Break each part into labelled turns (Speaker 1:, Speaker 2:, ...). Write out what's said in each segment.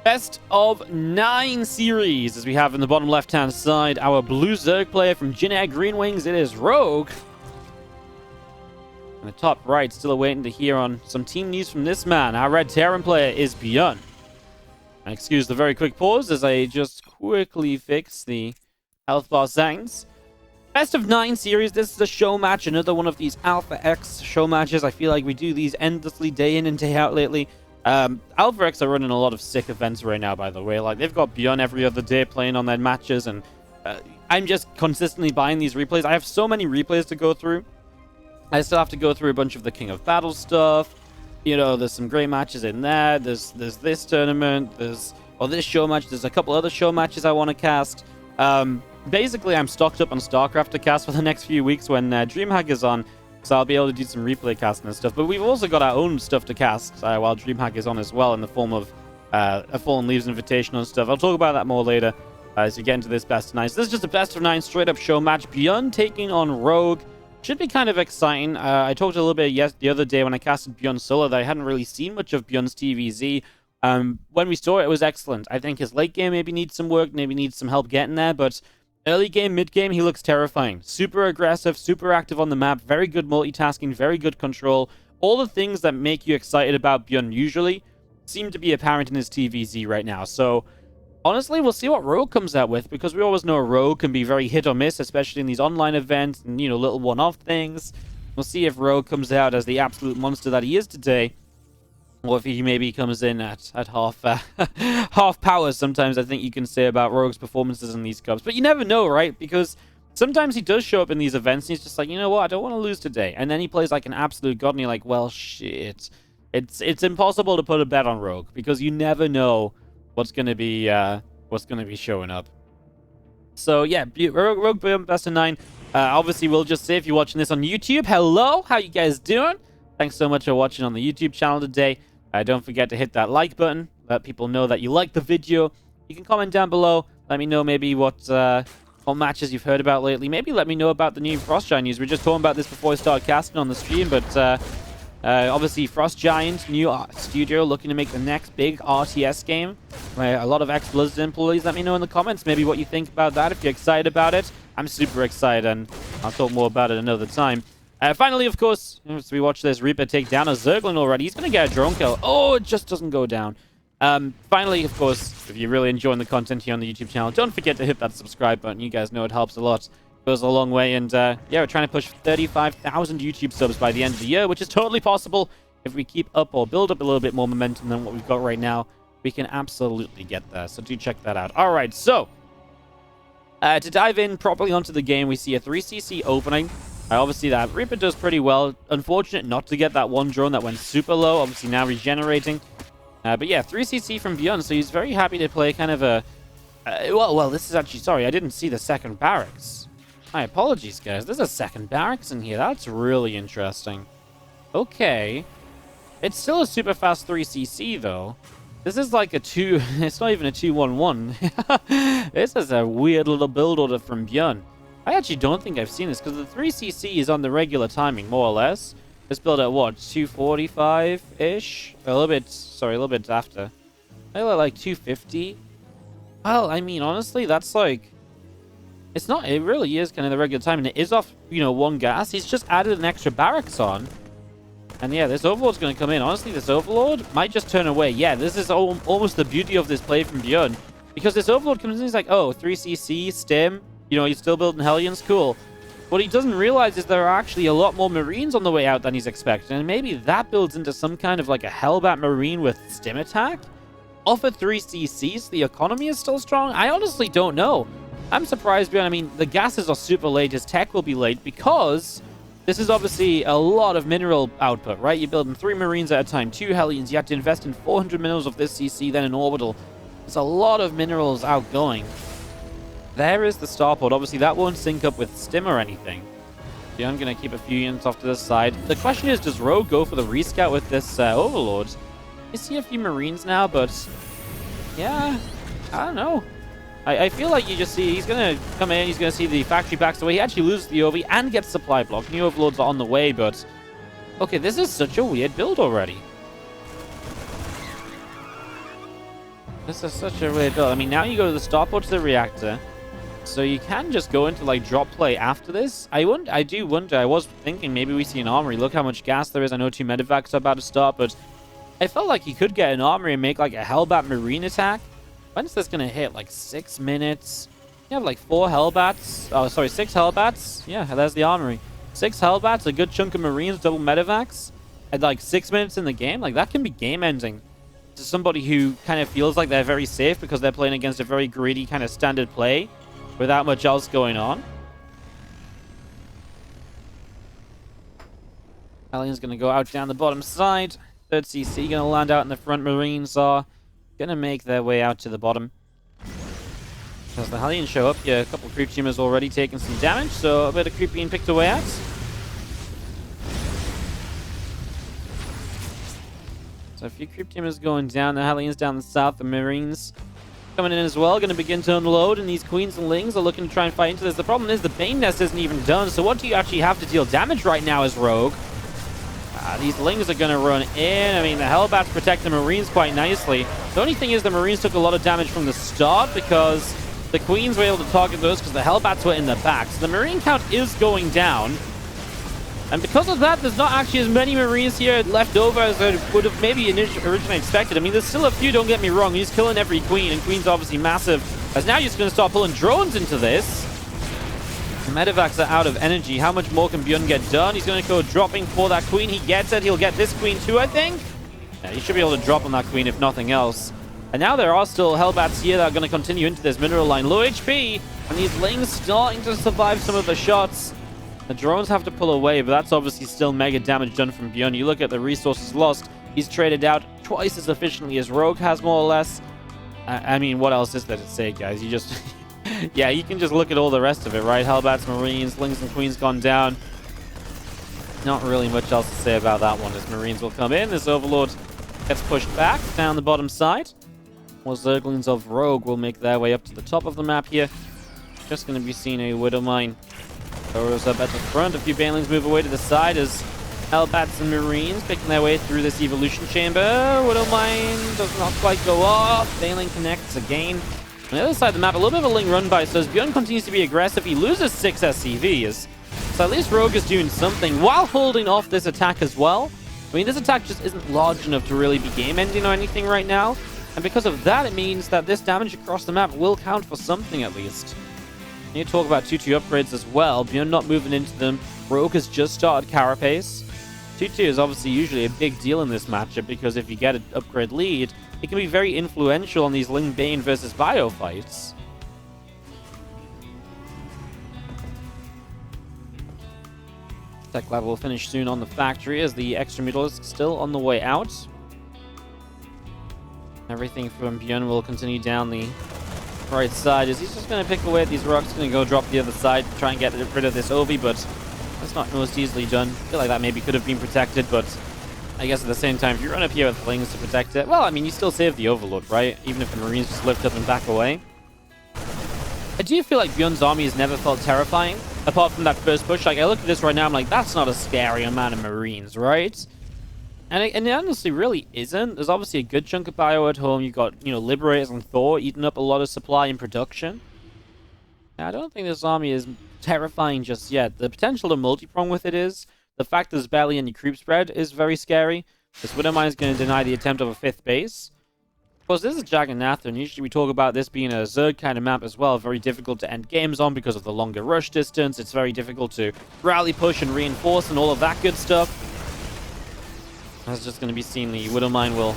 Speaker 1: Best of 9 series, as we have in the bottom left-hand side, our blue Zerg player from Jin Green Wings, it is Rogue. In the top right, still awaiting to hear on some team news from this man. Our red Terran player is ByuN. And excuse the very quick pause as I just quickly fix the health bar settings. Best of 9 series, this is a show match, another one of these Alpha X show matches. I feel like we do these endlessly day in and day out lately. Alpha X are running a lot of sick events right now, by the way. Like, they've got ByuN every other day playing on their matches, and I'm just consistently buying these replays. I have so many replays to go through. I still have to go through a bunch of the King of Battle stuff. You know, there's some great matches in there. There's this tournament. There's this show match. There's a couple other show matches I want to cast. Basically, I'm stocked up on StarCraft to cast for the next few weeks when DreamHack is on. So I'll be able to do some replay casting and stuff. But we've also got our own stuff to cast while DreamHack is on as well, in the form of a Fallen Leaves Invitational and stuff. I'll talk about that more later as we get into this best of 9. So this is just a best of 9 straight up show match. ByuN taking on Rogue. Should be kind of exciting. I talked a little bit the other day when I casted ByuN solo that I hadn't really seen much of ByuN's TvZ. When we saw it, it was excellent. I think his late game maybe needs some work, maybe needs some help getting there, but early game, mid game, he looks terrifying. Super aggressive, super active on the map, very good multitasking, very good control. All the things that make you excited about ByuN usually seem to be apparent in his TvZ right now. So honestly, we'll see what Rogue comes out with, because we always know Rogue can be very hit or miss, especially in these online events and, you know, little one-off things. We'll see if Rogue comes out as the absolute monster that he is today, or if he maybe comes in at half powers. Sometimes I think you can say about Rogue's performances in these cups. But you never know, right? Because sometimes he does show up in these events and he's just like, you know what, I don't want to lose today. And then he plays like an absolute god and you're like, well, shit. It's impossible to put a bet on Rogue, because you never know what's going to be showing up. So yeah, Rogue ByuN best of 9. Obviously, we'll just say, if you're watching this on YouTube, hello, how you guys doing? Thanks so much for watching on the YouTube channel today. Don't forget to hit that like button. Let people know that you like the video. You can comment down below. Let me know maybe what matches you've heard about lately. Maybe let me know about the new Frost Giant news. We were just talking about this before we started casting on the stream, but obviously Frost Giant, new studio, looking to make the next big RTS game. A lot of ex-Blizzard employees. Let me know in the comments maybe what you think about that, if you're excited about it. I'm super excited, and I'll talk more about it another time. Finally, of course, as we watch this Reaper take down a Zerglin already, he's going to get a drone kill. Oh, it just doesn't go down. Finally, of course, if you're really enjoying the content here on the YouTube channel, don't forget to hit that subscribe button. You guys know it helps a lot. It goes a long way. And yeah, we're trying to push 35,000 YouTube subs by the end of the year, which is totally possible. If we keep up or build up a little bit more momentum than what we've got right now, we can absolutely get there. So do check that out. All right, so to dive in properly onto the game, we see a 3cc opening. Obviously, that Reaper does pretty well. Unfortunate not to get that one drone that went super low. Obviously, now regenerating. But yeah, 3cc from ByuN, so he's very happy to play kind of a... well, this is actually... Sorry, I didn't see the second barracks. My apologies, guys. There's a second barracks in here. That's really interesting. Okay. It's still a super fast 3cc, though. This is like a 2... It's not even a 2-1-1. This is a weird little build order from ByuN. I actually don't think I've seen this, because the 3cc is on the regular timing, more or less. It's built at, what, 245-ish? A little bit after. Maybe like 250? Well, I mean, honestly, that's like... It's not, it really is kind of the regular timing. It is off, you know, one gas. He's just added an extra barracks on. And yeah, this Overlord's going to come in. Honestly, this Overlord might just turn away. Yeah, this is almost the beauty of this play from ByuN. Because this Overlord comes in, he's like, oh, 3cc, stim... You know, he's still building Hellions, cool. What he doesn't realize is there are actually a lot more Marines on the way out than he's expecting, and maybe that builds into some kind of like a Hellbat Marine with stim attack? Off of 3cc, the economy is still strong? I honestly don't know. I'm surprised, ByuN. I mean, the gases are super late, his tech will be late, because this is obviously a lot of mineral output, right? You're building 3 Marines at a time, 2 Hellions, you have to invest in 400 minerals of this CC, then an orbital. There's a lot of minerals outgoing. There is the starport. Obviously, that won't sync up with stim or anything. Yeah, I'm going to keep a few units off to the side. The question is, does Rogue go for the rescout with this Overlord? I see a few Marines now, but... Yeah, I don't know. I feel like you just see... He's going to come in, he's going to see the factory backs away. He actually loses the OV and gets supply block. New Overlords are on the way, but... Okay, this is such a weird build already. This is such a weird build. I mean, now you go to the starport to the reactor. So you can just go into, like, drop play after this. I do wonder. I was thinking maybe we see an armory. Look how much gas there is. I know 2 medevacs are about to start, but I felt like you could get an armory and make, like, a Hellbat Marine attack. When's this going to hit? Like, 6 minutes? You have, like, 4 Hellbats. Oh, sorry, 6 Hellbats. Yeah, there's the armory. 6 Hellbats, a good chunk of Marines, double medevacs. At, like, 6 minutes in the game. Like, that can be game-ending to somebody who kind of feels like they're very safe because they're playing against a very greedy kind of standard play without much else going on. Allion's going to go out down the bottom side. 3rd CC going to land out in the front. Marines are going to make their way out to the bottom. As the Hellions show up here, a couple of creep teamers already taking some damage, so a bit of creep being picked away at. So a few creep teamers going down. The Hellions down the south. The Marines coming in as well, going to begin to unload, and these Queens and Lings are looking to try and fight into this. The problem is the Bane Nest isn't even done, so what do you actually have to deal damage right now as Rogue? These Lings are going to run in. I mean, the Hellbats protect the Marines quite nicely. The only thing is the Marines took a lot of damage from the start because the Queens were able to target those because the Hellbats were in the back. So the Marine count is going down. And because of that, there's not actually as many Marines here left over as I would have maybe originally expected. I mean, there's still a few, don't get me wrong. He's killing every Queen, and Queen's obviously massive. As now you're just going to start pulling drones into this. The medevacs are out of energy. How much more can ByuN get done? He's going to go dropping for that Queen. He gets it. He'll get this Queen too, I think. Yeah, he should be able to drop on that Queen, if nothing else. And now there are still Hellbats here that are going to continue into this mineral line. Low HP, and these Lings starting to survive some of the shots. The drones have to pull away, but that's obviously still mega damage done from ByuN. You look at the resources lost. He's traded out twice as efficiently as Rogue has, more or less. I mean, what else is there to say, guys? You just... yeah, you can just look at all the rest of it, right? Hellbats, Marines, Lings, and Queens gone down. Not really much else to say about that one, as Marines will come in. This Overlord gets pushed back down the bottom side. More Zerglings of Rogue will make their way up to the top of the map here. Just going to be seeing a Widow Mine. Throws up at the front. A few Banelings move away to the side as Hellbats and Marines picking their way through this evolution chamber. Widow Mine does not quite go off. Baneling connects again. On the other side of the map, a little bit of a Ling run by. So as ByuN continues to be aggressive, he loses 6 SCVs. So at least Rogue is doing something while holding off this attack as well. I mean, this attack just isn't large enough to really be game-ending or anything right now. And because of that, it means that this damage across the map will count for something at least. We need to talk about 2-2 upgrades as well. ByuN not moving into them. Rogue has just started Carapace. 2-2 is obviously usually a big deal in this matchup because if you get an upgrade lead, it can be very influential on these Ling Bane versus Bio fights. Tech Lab will finish soon on the factory as the extra Mutalisks still on the way out. Everything from ByuN will continue down the right side as he's just going to pick away at these rocks. Going to go drop the other side to try and get rid of this Ovi, but that's not most easily done. I feel like that maybe could have been protected, but I guess at the same time, if you run up here with Lings to protect it, well, I mean, you still save the Overlord, right? Even if the Marines just lift up and back away. I do feel like ByuN's army has never felt terrifying, apart from that first push. Like, I look at this right now, I'm like, that's not a scary amount of Marines, right? And it honestly really isn't. There's obviously a good chunk of Bio at home. You've got, Liberators and Thor eating up a lot of supply in production. Now, I don't think this army is terrifying just yet. The potential to multi-prong with it is. The fact there's barely any creep spread is very scary. This Widow Mine is going to deny the attempt of a 5th base. Of course, this is Jagannatha, and usually we talk about this being a Zerg kind of map as well. Very difficult to end games on because of the longer rush distance. It's very difficult to rally, push, and reinforce, and all of that good stuff. That's just going to be seen. The Widow Mine will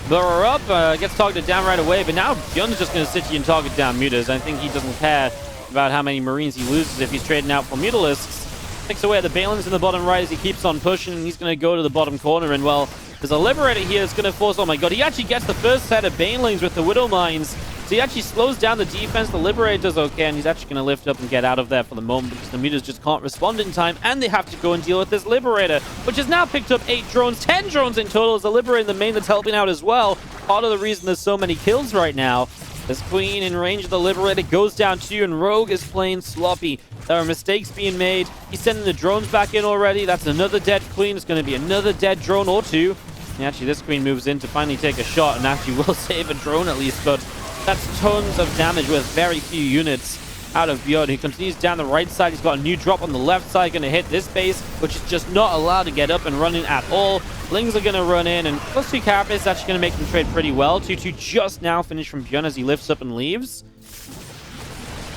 Speaker 1: burrow up, gets targeted down right away, but now ByuN's just going to sit here and target down Mutas. I think he doesn't care about how many Marines he loses if he's trading out for Mutalisks. Picks away at the Balins in the bottom right as he keeps on pushing, and he's going to go to the bottom corner, and well, there's a Liberator here that's going to force... Oh my god, he actually gets the first set of Banelings with the Widow Mines. So he actually slows down the defense. The Liberator does okay, and he's actually going to lift up and get out of there for the moment because the Mutas just can't respond in time, and they have to go and deal with this Liberator, which has now picked up 8 drones, 10 drones in total. As the Liberator in the main that's helping out as well. Part of the reason there's so many kills right now. This Queen in range of the Liberator goes down too, and Rogue is playing sloppy. There are mistakes being made. He's sending the drones back in already. That's another dead Queen. It's going to be another dead drone or 2. Yeah, actually, this queen moves in to finally take a shot and actually will save a drone at least, but that's tons of damage with very few units out of ByuN. He continues down the right side. He's got a new drop on the left side, going to hit this base, which is just not allowed to get up and running at all. Lings are going to run in, and +2 carapace is actually going to make them trade pretty well. 2-2 just now finished from ByuN as he lifts up and leaves.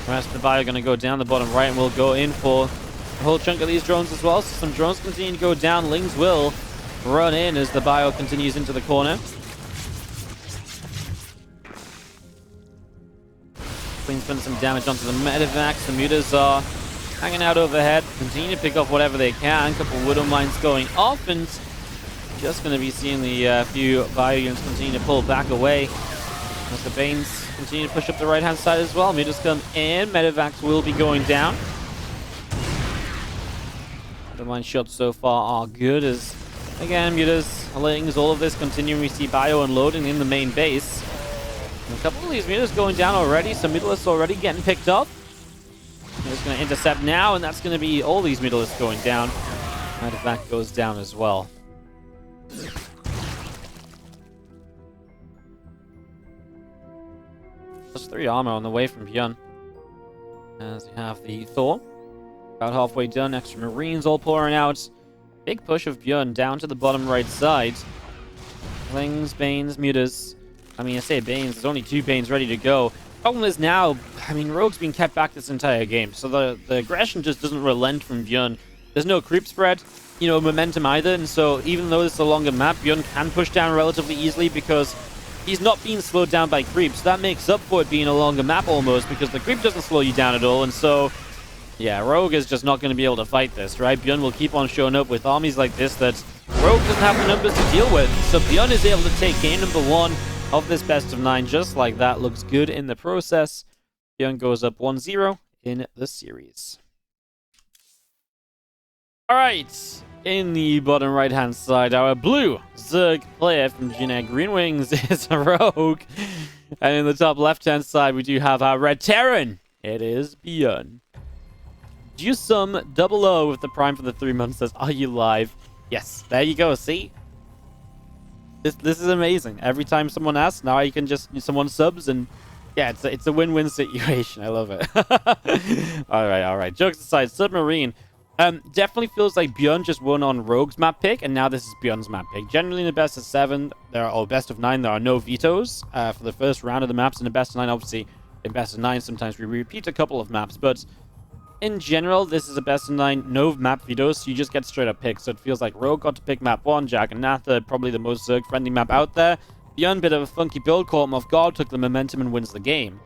Speaker 1: The rest of the ByuN are going to go down the bottom right, and we'll go in for a whole chunk of these drones as well. So some drones continue to go down. Lings will run in as the ByuN continues into the corner. Queen's putting some damage onto the medevacs. The mutas are hanging out overhead, continue to pick off whatever they can. A couple widow mines going off, and just going to be seeing the few ByuN units continue to pull back away as the Banes continue to push up the right-hand side as well. Mutas come in. Medevacs will be going down. The mine shots so far are good as, again, mutas, lings, all of this continuing. We see ByuN unloading in the main base. And a couple of these mutas going down already. Some mutalisks already getting picked up. Just going to intercept now, and that's going to be all these mutalisks going down. Medevac goes down as well. Plus 3 armor on the way from ByuN. As you have the Thor. About halfway done. Extra Marines all pouring out. Big push of ByuN down to the bottom right side. Lings, Banes, mutas. I mean, I say Banes, there's only 2 Banes ready to go. Problem is now, I mean, Rogue's been kept back this entire game, so the aggression just doesn't relent from ByuN. There's no creep spread, you know, momentum either, and so even though it's a longer map, ByuN can push down relatively easily because he's not being slowed down by creeps. That makes up for it being a longer map almost, because the creep doesn't slow you down at all, and so, yeah, Rogue is just not going to be able to fight this, right? ByuN will keep on showing up with armies like this that Rogue doesn't have the numbers to deal with, so ByuN is able to take game number 1 of this best of 9 just like that. Looks good in the process. ByuN goes up 1-0 in the series. Alright, in the bottom right hand side, our blue Zerg player from Generic Green Wings is a Rogue. And in the top left hand side, we do have our red Terran. It is ByuN. Jusum 00 with the prime for the 3 months says, "Are you live?" Yes, there you go. See? This is amazing. Every time someone asks, now you can just someone subs, and yeah, it's a win-win situation. I love it. all right. Jokes aside, Submarine definitely feels like ByuN just won on Rogue's map pick, and now this is ByuN's map pick. Generally, in the best of 7, best of 9, there are no vetoes for the first round of the maps. In the best of 9, obviously, in best of 9, sometimes we repeat a couple of maps, but in general, this is a best of 9, no map vetoes, so you just get straight up picks. So it feels like Rogue got to pick map 1, Jack and Natha, probably the most Zerg-friendly map out there. ByuN, bit of a funky build, caught him off guard, took the momentum and wins the game.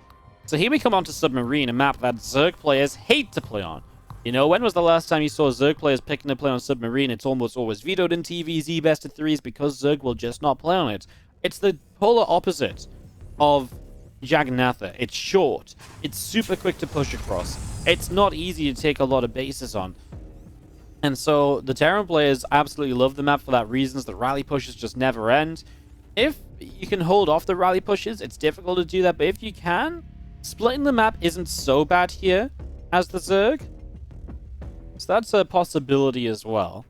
Speaker 1: So here we come on to Submarine, a map that Zerg players hate to play on. You know, when was the last time you saw Zerg players picking to play on Submarine? It's almost always vetoed in TvZ best of 3s because Zerg will just not play on it. It's the polar opposite of Jagannatha. It's short. It's super quick to push across. It's not easy to take a lot of bases on. And so the Terran players absolutely love the map for that reason. The rally pushes just never end. If you can hold off the rally pushes, it's difficult to do that. But if you can, splitting the map isn't so bad here as the Zerg. So that's a possibility as well.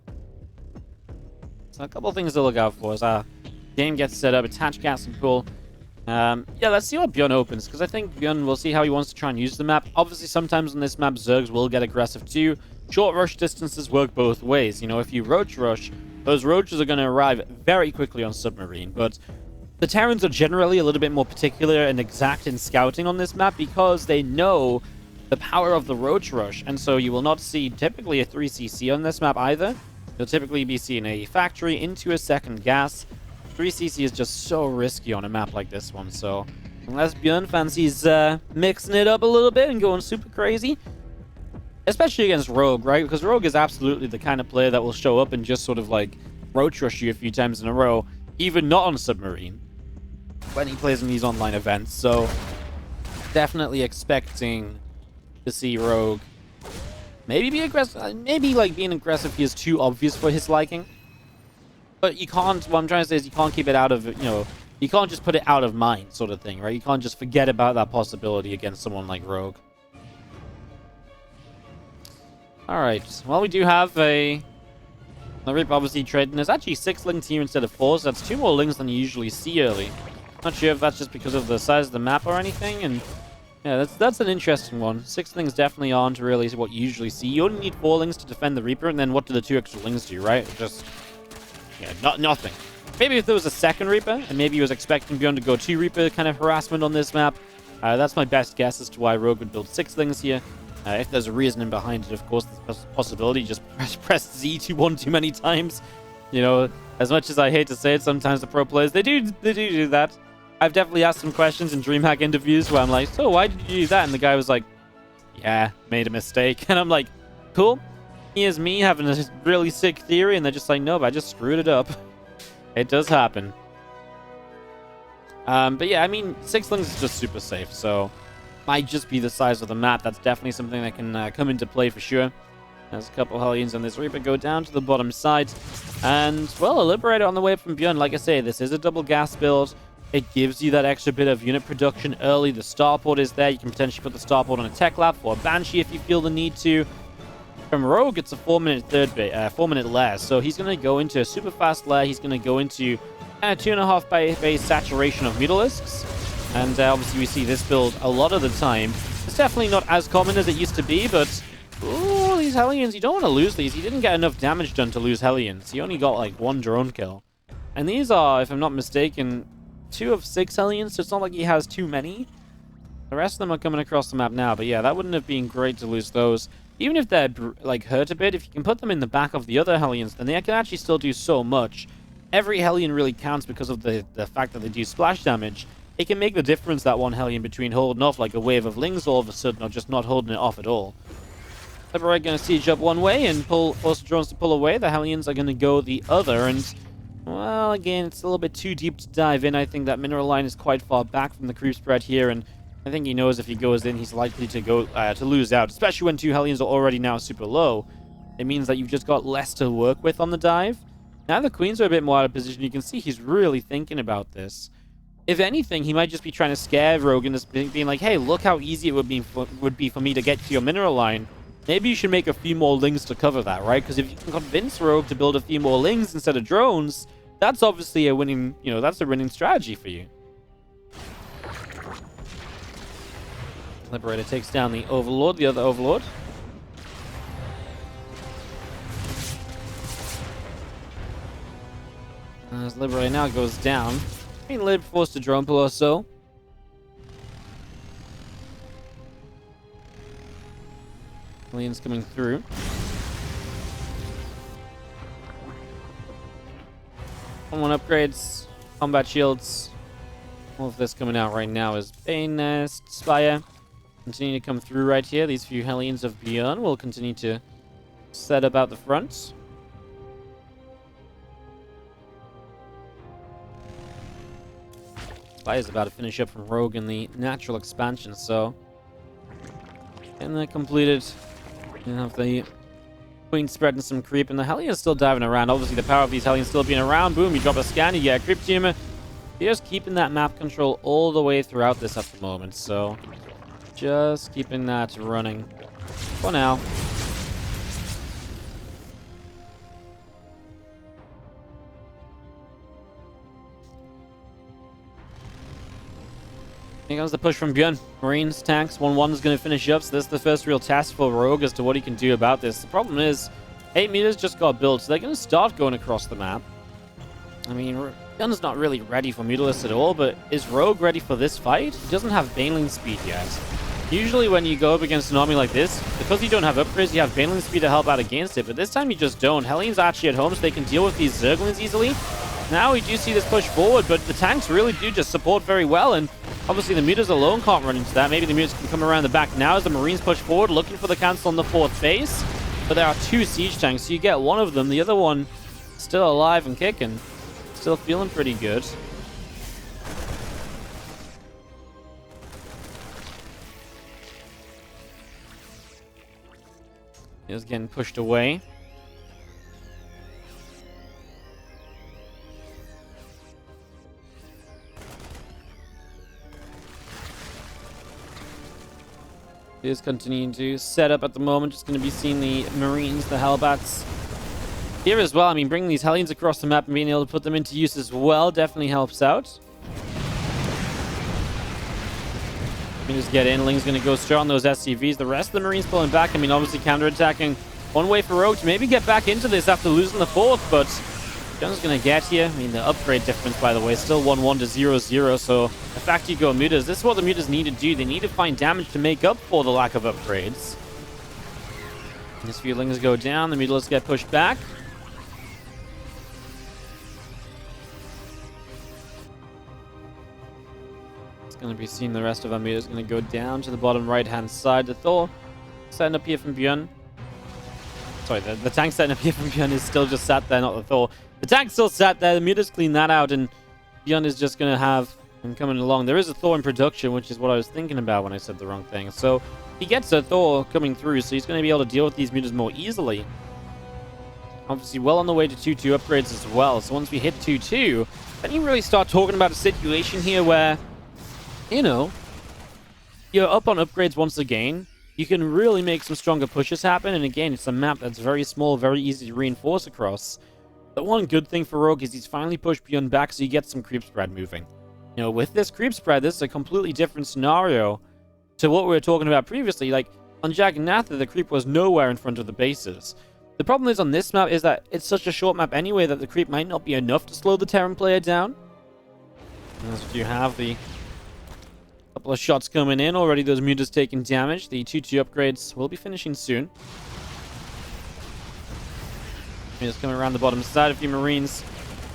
Speaker 1: So a couple of things to look out for as our game gets set up. Attach gas and pool. Yeah, let's see what ByuN opens, because I think ByuN will see how he wants to try and use the map. Obviously, sometimes on this map, Zergs will get aggressive too. Short rush distances work both ways. You know, if you roach rush, those roaches are going to arrive very quickly on Submarine, but the Terrans are generally a little bit more particular and exact in scouting on this map because they know the power of the roach rush, and so you will not see typically a 3cc on this map either. You'll typically be seeing a factory into a second gas. 3cc is just so risky on a map like this one, so unless ByuN fancies mixing it up a little bit and going super crazy, especially against Rogue, right? Because Rogue is absolutely the kind of player that will show up and just sort of like roach rush you a few times in a row, even not on Submarine, when he plays in these online events. So definitely expecting to see Rogue maybe be aggressive. Maybe like being aggressive here is too obvious for his liking. But you can't, what I'm trying to say is you can't keep it out of, you know, you can't just put it out of mind sort of thing, right? You can't just forget about that possibility against someone like Rogue. Alright, well, we do have a The Reaper obviously trading. There's actually 6 lings here instead of 4, so that's 2 more lings than you usually see early. Not sure if that's just because of the size of the map or anything, and yeah, that's an interesting one. 6 lings definitely aren't really what you usually see. You only need 4 lings to defend the Reaper, and then what do the 2 extra lings do, right? Just, yeah, nothing. Maybe if there was a second Reaper, and maybe he was expecting ByuN to go 2 Reaper kind of harassment on this map, that's my best guess as to why Rogue would build 6 lings here. If there's a reasoning behind it, of course, there's a possibility. Just press Z one too many times. You know, as much as I hate to say it, sometimes the pro players, they do that. I've definitely asked some questions in DreamHack interviews where I'm like, so why did you do that? And the guy was like, yeah, made a mistake. And I'm like, cool. Here's me having a really sick theory. And they're just like, no, but I just screwed it up. It does happen. But yeah, I mean, 6 lings is just super safe. So might just be the size of the map. That's definitely something that can come into play for sure. There's a couple Hellions on this Reaper. Go down to the bottom side. And, well, a Liberator on the way from ByuN. Like I say, this is a double gas build. It gives you that extra bit of unit production early. The starport is there. You can potentially put the starport on a tech lab for a Banshee if you feel the need to. From Rogue, it's a 4-minute 4-minute lair. So he's going to go into a super fast lair. He's going to go into 2.5 base saturation of Mutalisks. And obviously we see this build a lot of the time. It's definitely not as common as it used to be, but ooh, these Hellions, you don't want to lose these. He didn't get enough damage done to lose Hellions. He only got like 1 drone kill. And these are, if I'm not mistaken, 2 of 6 Hellions, so it's not like he has too many. The rest of them are coming across the map now, but yeah, that wouldn't have been great to lose those. Even if they're like hurt a bit, if you can put them in the back of the other Hellions, then they can actually still do so much. Every Hellion really counts because of the fact that they do splash damage. It can make the difference, that 1 Hellion, between holding off like a wave of lings all of a sudden or just not holding it off at all. Liberator going to siege up one way and force the drones to pull away. The Hellions are going to go the other, and well, again, it's a little bit too deep to dive in. I think that mineral line is quite far back from the creep spread here, and I think he knows if he goes in, he's likely to go to lose out, especially when 2 Hellions are already now super low. It means that you've just got less to work with on the dive. Now the Queens are a bit more out of position. You can see he's really thinking about this. If anything, he might just be trying to scare Rogue into being like, hey, look how easy it would be for me to get to your mineral line. Maybe you should make a few more lings to cover that, right? Because if you can convince Rogue to build a few more lings instead of drones, that's obviously a winning, that's a winning strategy for you. Liberator takes down the Overlord, the other Overlord. As Liberator now goes down. I mean, Lib forced a drone pull or so. Aliens coming through. One upgrades, combat shields. All of this coming out right now is Bane Nest, Spire. Continue to come through right here. These few Hellions of ByuN will continue to set up out the front. Spire's about to finish up from Rogue in the natural expansion, so and they're completed. You have the Queen spreading some creep, and the Hellions still diving around. Obviously, the power of these Hellions still being around. Boom, you drop a scan, you get a creep tumor. You're just keeping that map control all the way throughout this at the moment, so just keeping that running for now. Here comes the push from ByuN. Marines, tanks, 1-1 is going to finish up, so this is the first real test for Rogue as to what he can do about this. The problem is, 8 meters just got built, so they're going to start going across the map. I mean, ByuN's not really ready for Mutalisks at all, but is Rogue ready for this fight? He doesn't have Baneling speed yet. Usually when you go up against an army like this, because you don't have upgrades, you have Baneling speed to help out against it, but this time you just don't. Hellions are actually at home, so they can deal with these Zerglings easily. Now we do see this push forward, but the tanks really do just support very well, and obviously the Mutas alone can't run into that. Maybe the Mutas can come around the back now as the Marines push forward, looking for the cancel on the 4th base. But there are 2 siege tanks, so you get one of them. The other one still alive and kicking. Still feeling pretty good. He's getting pushed away. Is continuing to set up at the moment. Just going to be seeing the Marines, the Hellbats, Here as well, I mean, bringing these Hellions across the map and being able to put them into use as well definitely helps out. Let me just get in. Ling's going to go straight on those SCVs. The rest of the Marines pulling back. I mean, obviously counterattacking. One way for Rogue to maybe get back into this after losing the fourth, but ByuN's going to get here. I mean, the upgrade difference, by the way, is still 1-1 to 0-0, so the fact you go mutas, this is what the mutas need to do. They need to find damage to make up for the lack of upgrades. These few Lings go down. The mutalists get pushed back. Going to be seeing the rest of our mutas going to go down to the bottom right-hand side. The Thor setting up here from ByuN. Sorry, the tank setting up here from ByuN is still just sat there, not the Thor. The tank's still sat there. The mutas clean that out, and ByuN is just going to have him coming along. There is a Thor in production, which is what I was thinking about when I said the wrong thing. So he gets a Thor coming through, so he's going to be able to deal with these mutas more easily. Obviously, well on the way to 2-2 upgrades as well. So once we hit 2-2, then you really start talking about a situation here where, you know, you're up on upgrades once again. You can really make some stronger pushes happen. And again, it's a map that's very small, very easy to reinforce across. The one good thing for Rogue is he's finally pushed ByuN back, so you get some creep spread moving. You know, with this creep spread, this is a completely different scenario to what we were talking about previously. Like, on Jak and Natha, the creep was nowhere in front of the bases. The problem is on this map is that it's such a short map anyway that the creep might not be enough to slow the Terran player down. And as you have the couple of shots coming in. Already those mutas taking damage. The 2-2 upgrades will be finishing soon. Just coming around the bottom side. A few Marines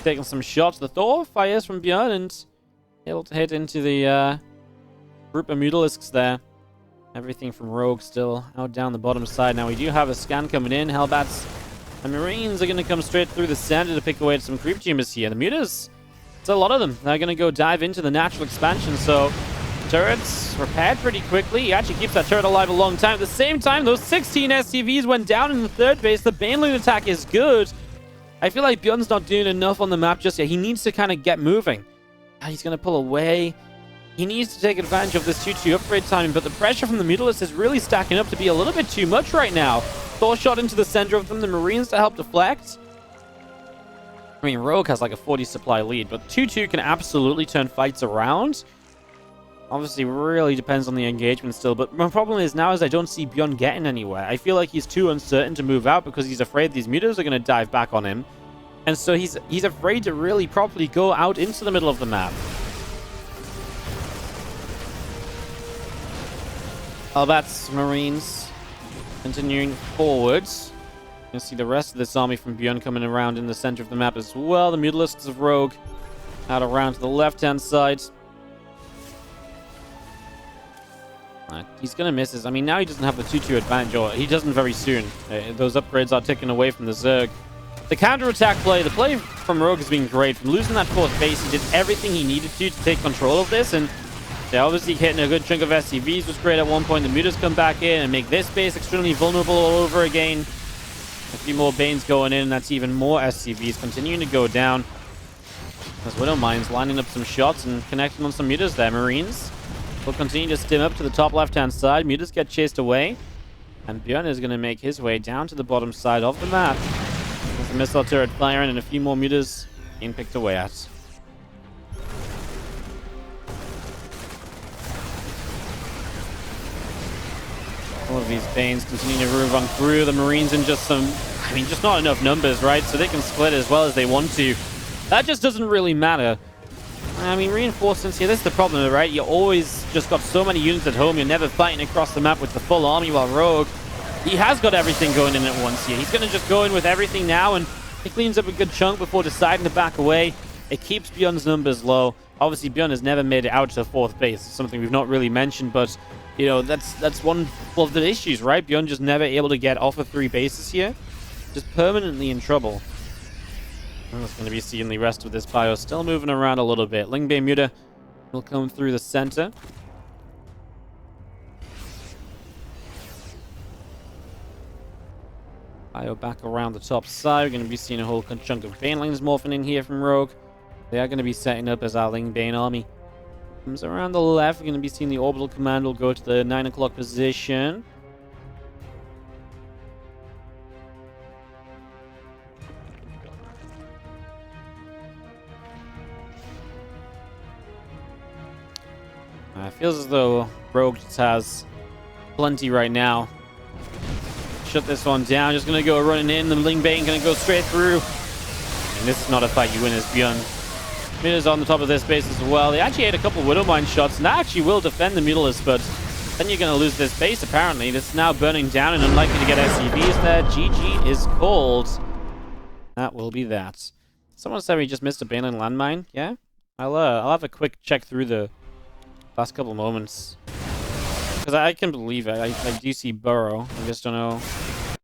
Speaker 1: taking some shots. The Thor fires from ByuN and able to hit into the group of mutalisks there. Everything from Rogue still out down the bottom side. Now we do have a scan coming in. Hellbats and Marines are going to come straight through the center to pick away at some creep tumors here. The mutas, it's a lot of them. They're going to go dive into the natural expansion. So turrets repaired pretty quickly. He actually keeps that turret alive a long time. At the same time, those 16 SCVs went down in the third base. The Baneling attack is good. I feel like ByuN's not doing enough on the map just yet. He needs to kind of get moving. He's going to pull away. He needs to take advantage of this 2-2 upgrade timing, but the pressure from the Mutalists is really stacking up to be a little bit too much right now. Thor shot into the center of them. The Marines to help deflect. I mean, Rogue has like a 40 supply lead, but 2-2 can absolutely turn fights around. Obviously, really depends on the engagement still, but my problem is now is I don't see ByuN getting anywhere. I feel like he's too uncertain to move out because he's afraid these mutas are going to dive back on him. And so he's afraid to really properly go out into the middle of the map. Hellbats, Marines, continuing forwards. You can see the rest of this army from ByuN coming around in the center of the map as well. The Mutalists of Rogue out around to the left-hand side. He's going to miss this. I mean, now he doesn't have the 2-2 advantage, or he doesn't very soon. Those upgrades are ticking away from the Zerg. The counter-attack play, the play from Rogue has been great. From losing that fourth base, he did everything he needed to take control of this, and they're obviously hitting a good chunk of SCVs was great at one point. The mutas come back in and make this base extremely vulnerable all over again. A few more Banes going in, and that's even more SCVs continuing to go down. As Widowmine's lining up some shots and connecting on some mutas there. Marines will continue to stim up to the top left-hand side. Mutas get chased away. And ByuN is going to make his way down to the bottom side of the map. There's a missile turret firing and a few more mutas being picked away at. All of these Banes continue to move on through. The Marines in just some, I mean, just not enough numbers, right? So they can split as well as they want to. That just doesn't really matter. I mean, reinforcements here, this is the problem, right? You always just got so many units at home, you're never fighting across the map with the full army, while Rogue, he has got everything going in at once here. He's going to just go in with everything now, and he cleans up a good chunk before deciding to back away. It keeps ByuN's numbers low. Obviously, ByuN has never made it out to fourth base, something we've not really mentioned, but, you know, that's one of the issues, right? ByuN just never able to get off of 3 bases here. Just permanently in trouble. I'm just going to be seeing the rest of this bio still moving around a little bit. Lingbane Muta will come through the center. Bio back around the top side. We're going to be seeing a whole chunk of Banelings morphing in here from Rogue. They are going to be setting up as our Lingbane army. Comes around the left. We're going to be seeing the Orbital Command will go to the 9 o'clock position. Feels as though Rogue just has plenty right now. Shut this one down. Just gonna go running in. The Ling Bane gonna go straight through. And this is not a fight you win as ByuN. Mid is on the top of this base as well. They actually had a couple Widowmine shots, and that actually will defend the Mutalisk, but then you're gonna lose this base apparently. This is now burning down and unlikely to get SCVs there. GG is called. That will be that. Someone said we just missed a Baneland landmine. Yeah? I'll have a quick check through the last couple moments. Because I can believe it. I do see Burrow. I just don't know.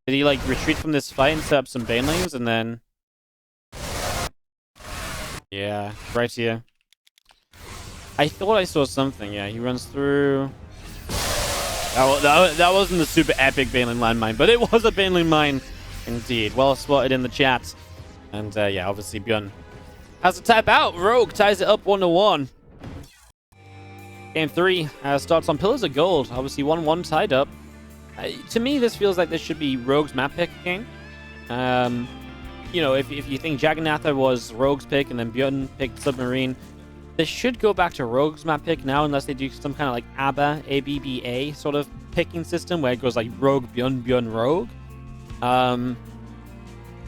Speaker 1: Did he like retreat from this fight and set up some Banelings and then... Yeah, right here. I thought I saw something. Yeah, he runs through... That wasn't a super epic Baneland landmine, but it was a Baneland mine indeed. Well spotted in the chat. And yeah, obviously ByuN has to tap out. Rogue ties it up 1-1. Game 3 starts on Pillars of Gold. Obviously 1-1 tied up. To me, this feels like this should be Rogue's map pick again. You know, if you think Jagannatha was Rogue's pick and then ByuN picked Submarine, this should go back to Rogue's map pick now, unless they do some kind of like ABBA sort of picking system where it goes like Rogue, ByuN, ByuN, Rogue.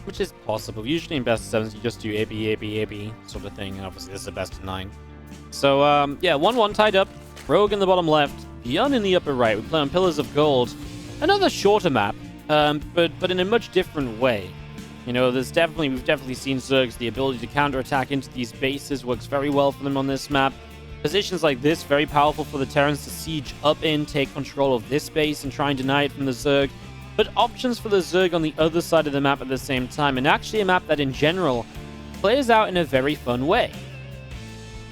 Speaker 1: Which is possible. Usually in best of sevens, you just do AB sort of thing, and obviously this is a best of 9. So, yeah, 1-1 tied up. Rogue in the bottom left, ByuN in the upper right. We play on Pillars of Gold. Another shorter map, but in a much different way. You know, we've definitely seen Zerg's the ability to counterattack into these bases works very well for them on this map. Positions like this, very powerful for the Terrans to siege up in, take control of this base and try and deny it from the Zerg. But options for the Zerg on the other side of the map at the same time, and actually a map that in general plays out in a very fun way.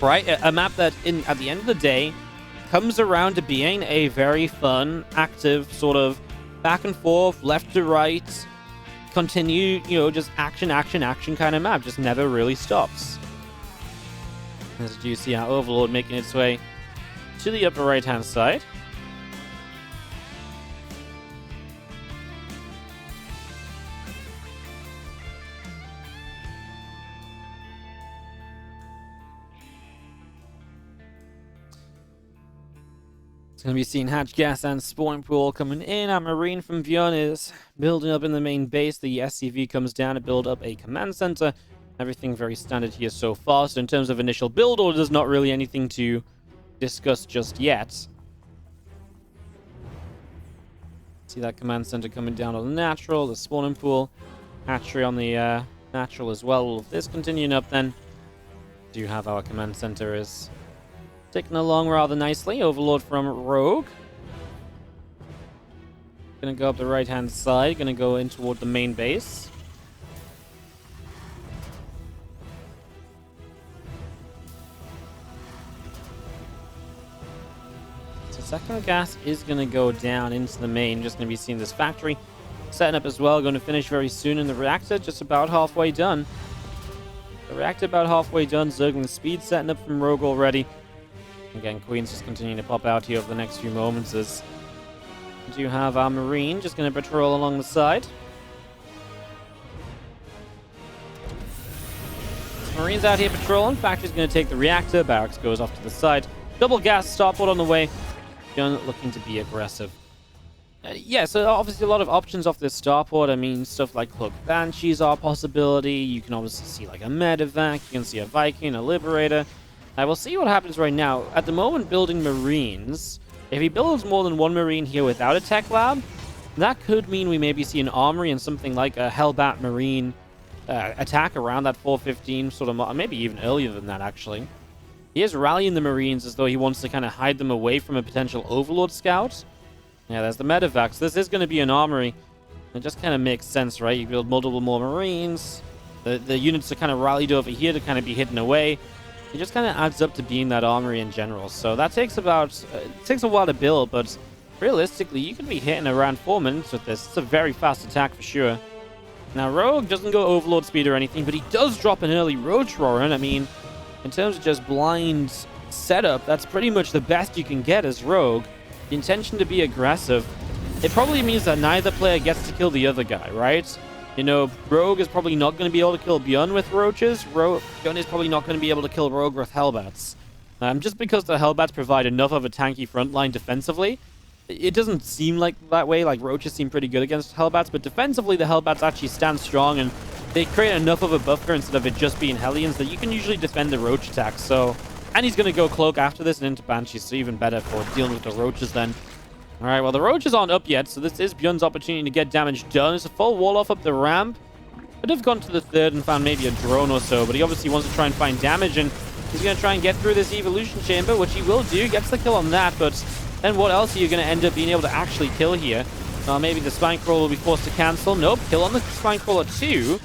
Speaker 1: Right? A map that, at the end of the day, comes around to being a very fun, active, sort of back and forth, left to right, continue, you know, just action kind of map. Just never really stops. As you see our Overlord making its way to the upper right-hand side. It's going to be seeing Hatch Gas and Spawning Pool coming in. Our Marine from ByuN is building up in the main base. The SCV comes down to build up a command center. Everything very standard here so far. So in terms of initial build order, there's not really anything to discuss just yet. See that command center coming down on the natural, the Spawning Pool. Hatchery on the natural as well. All of this continuing up then. Do have our command center is ticking along rather nicely. Overlord from Rogue. Gonna go up the right-hand side. Gonna go in toward the main base. So second gas is gonna go down into the main. Just gonna be seeing this factory setting up as well. Going to finish very soon. And the reactor just about halfway done. The reactor about halfway done. Zergling speed setting up from Rogue already. Again, Queen's just continuing to pop out here over the next few moments as we do have our Marine just going to patrol along the side. So Marine's out here patrolling. Factory's going to take the reactor. Barracks goes off to the side. Double gas starport on the way. ByuN looking to be aggressive. Yeah, so obviously a lot of options off this starport. I mean, stuff like Cloak Banshees are a possibility. You can obviously see like a Medevac. You can see a Viking, a Liberator. We'll see what happens right now. At the moment, building Marines. If he builds more than one Marine here without a tech lab, that could mean we maybe see an armory and something like a Hellbat Marine attack around that 415 sort of, maybe even earlier than that, actually. He is rallying the Marines as though he wants to kind of hide them away from a potential Overlord scout. Yeah, there's the Medevac. So this is going to be an armory. It just kind of makes sense, right? You build multiple more Marines. The units are kind of rallied over here to kind of be hidden away. It just kind of adds up to being that armory in general. So that takes about... it takes a while to build, but realistically, you could be hitting around 4 minutes with this. It's a very fast attack for sure. Now, Rogue doesn't go Overlord speed or anything, but he does drop an early Roach Roaring. I mean, in terms of just blind setup, that's pretty much the best you can get as Rogue. The intention to be aggressive. It probably means that neither player gets to kill the other guy, right? You know, Rogue is probably not going to be able to kill ByuN with Roaches. ByuN is probably not going to be able to kill Rogue with Hellbats. Just because the Hellbats provide enough of a tanky front line defensively. It doesn't seem like that way. Like, Roaches seem pretty good against Hellbats, but defensively, the Hellbats actually stand strong, and they create enough of a buffer instead of it just being Hellions that you can usually defend the Roach attacks. So, and he's going to go Cloak after this and into Banshees, so even better for dealing with the Roaches then. Alright, well, the Roaches aren't up yet, so this is ByuN's opportunity to get damage done. It's a full wall-off up the ramp. Could have gone to the third and found maybe a drone or so, but he obviously wants to try and find damage, and he's going to try and get through this Evolution Chamber, which he will do. Gets the kill on that, but then what else are you going to end up being able to actually kill here? Maybe the Spine Crawler will be forced to cancel. Nope, kill on the Spine Crawler too.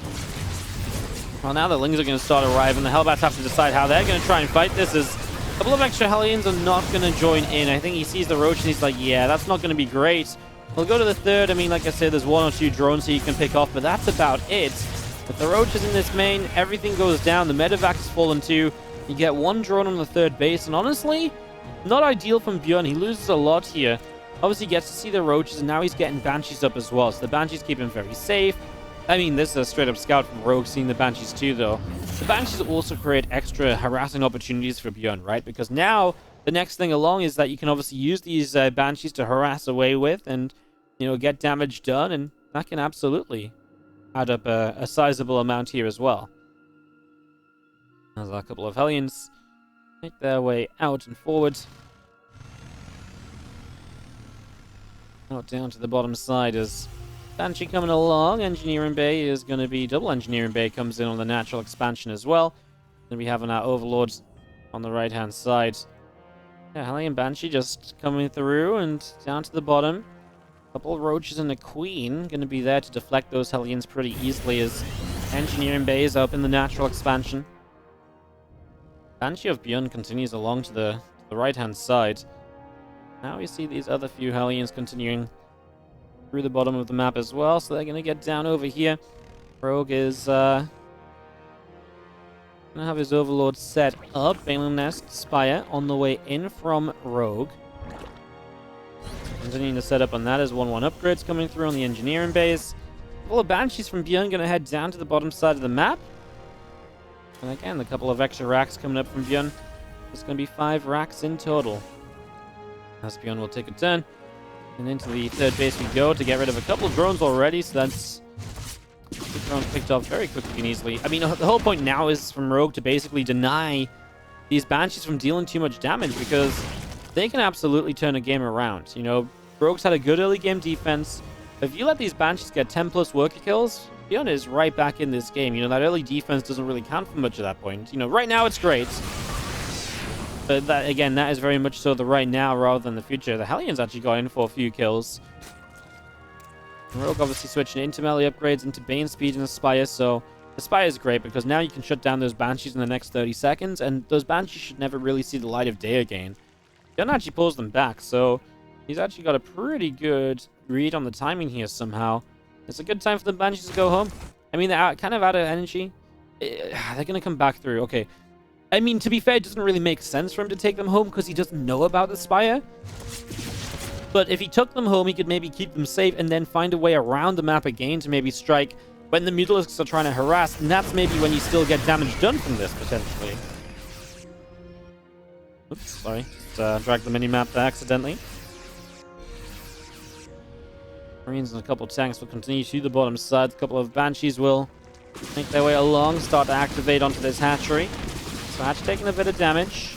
Speaker 1: Well, now the Lings are going to start arriving. The Hellbats have to decide how they're going to try and fight this, as a couple of extra Hellions are not going to join in. I think he sees the Roach and he's like, yeah, that's not going to be great. We'll go to the third. I mean, like I said, there's one or two drones he can pick off, but that's about it. If the Roach is in this main, everything goes down. The Medevac is fallen too. You get one drone on the third base, and honestly, not ideal from ByuN. He loses a lot here. Obviously, gets to see the Roaches, and now he's getting Banshees up as well. So the Banshees keep him very safe. I mean, this is a straight-up scout from Rogue seeing the Banshees too, though. The Banshees also create extra harassing opportunities for ByuN, right? Because now, the next thing along is that you can obviously use these Banshees to harass away with and, you know, get damage done, and that can absolutely add up a sizable amount here as well. There's a couple of Hellions make their way out and forward. Out down to the bottom side is Banshee coming along. Engineering Bay is going to be... Double Engineering Bay comes in on the natural expansion as well. Then we have our Overlord on the right-hand side. Yeah, Hellion Banshee just coming through and down to the bottom. Couple of Roaches and a Queen going to be there to deflect those Hellions pretty easily as Engineering Bay is up in the natural expansion. Banshee of ByuN continues along to the right-hand side. Now we see these other few Hellions continuing through the bottom of the map as well, so they're going to get down over here. Rogue is going to have his Overlord set up. Baneling Nest Spire on the way in from Rogue. Continuing to set up on that as 1-1 upgrades coming through on the Engineering Base. A couple of Banshees from ByuN going to head down to the bottom side of the map. And again, a couple of extra racks coming up from ByuN. There's going to be 5 racks in total. As ByuN will take a turn. And into the third base we go to get rid of a couple of drones already. So that's... the drones picked off very quickly and easily. I mean, the whole point now is from Rogue to basically deny these Banshees from dealing too much damage, because they can absolutely turn a game around. You know, Rogue's had a good early game defense. If you let these Banshees get 10+ worker kills, ByuN is right back in this game. You know, that early defense doesn't really count for much at that point. You know, right now it's great. But that, again, that is very much so the right now rather than the future. The Hellions actually got in for a few kills. Rogue obviously switching into melee upgrades into Bane Speed and Aspire, so Aspire is great because now you can shut down those Banshees in the next 30 seconds, and those Banshees should never really see the light of day again. ByuN actually pulls them back, so he's actually got a pretty good read on the timing here somehow. It's a good time for the Banshees to go home. I mean, they're kind of out of energy. They're going to come back through. Okay. I mean, to be fair, it doesn't really make sense for him to take them home because he doesn't know about the Spire. But if he took them home, he could maybe keep them safe and then find a way around the map again to maybe strike when the Mutalisks are trying to harass. And that's maybe when you still get damage done from this, potentially. Oops, sorry. Just dragged the mini-map there accidentally. Marines and a couple of tanks will continue to the bottom side. A couple of Banshees will make their way along, start to activate onto this hatchery. So Hatch taking a bit of damage.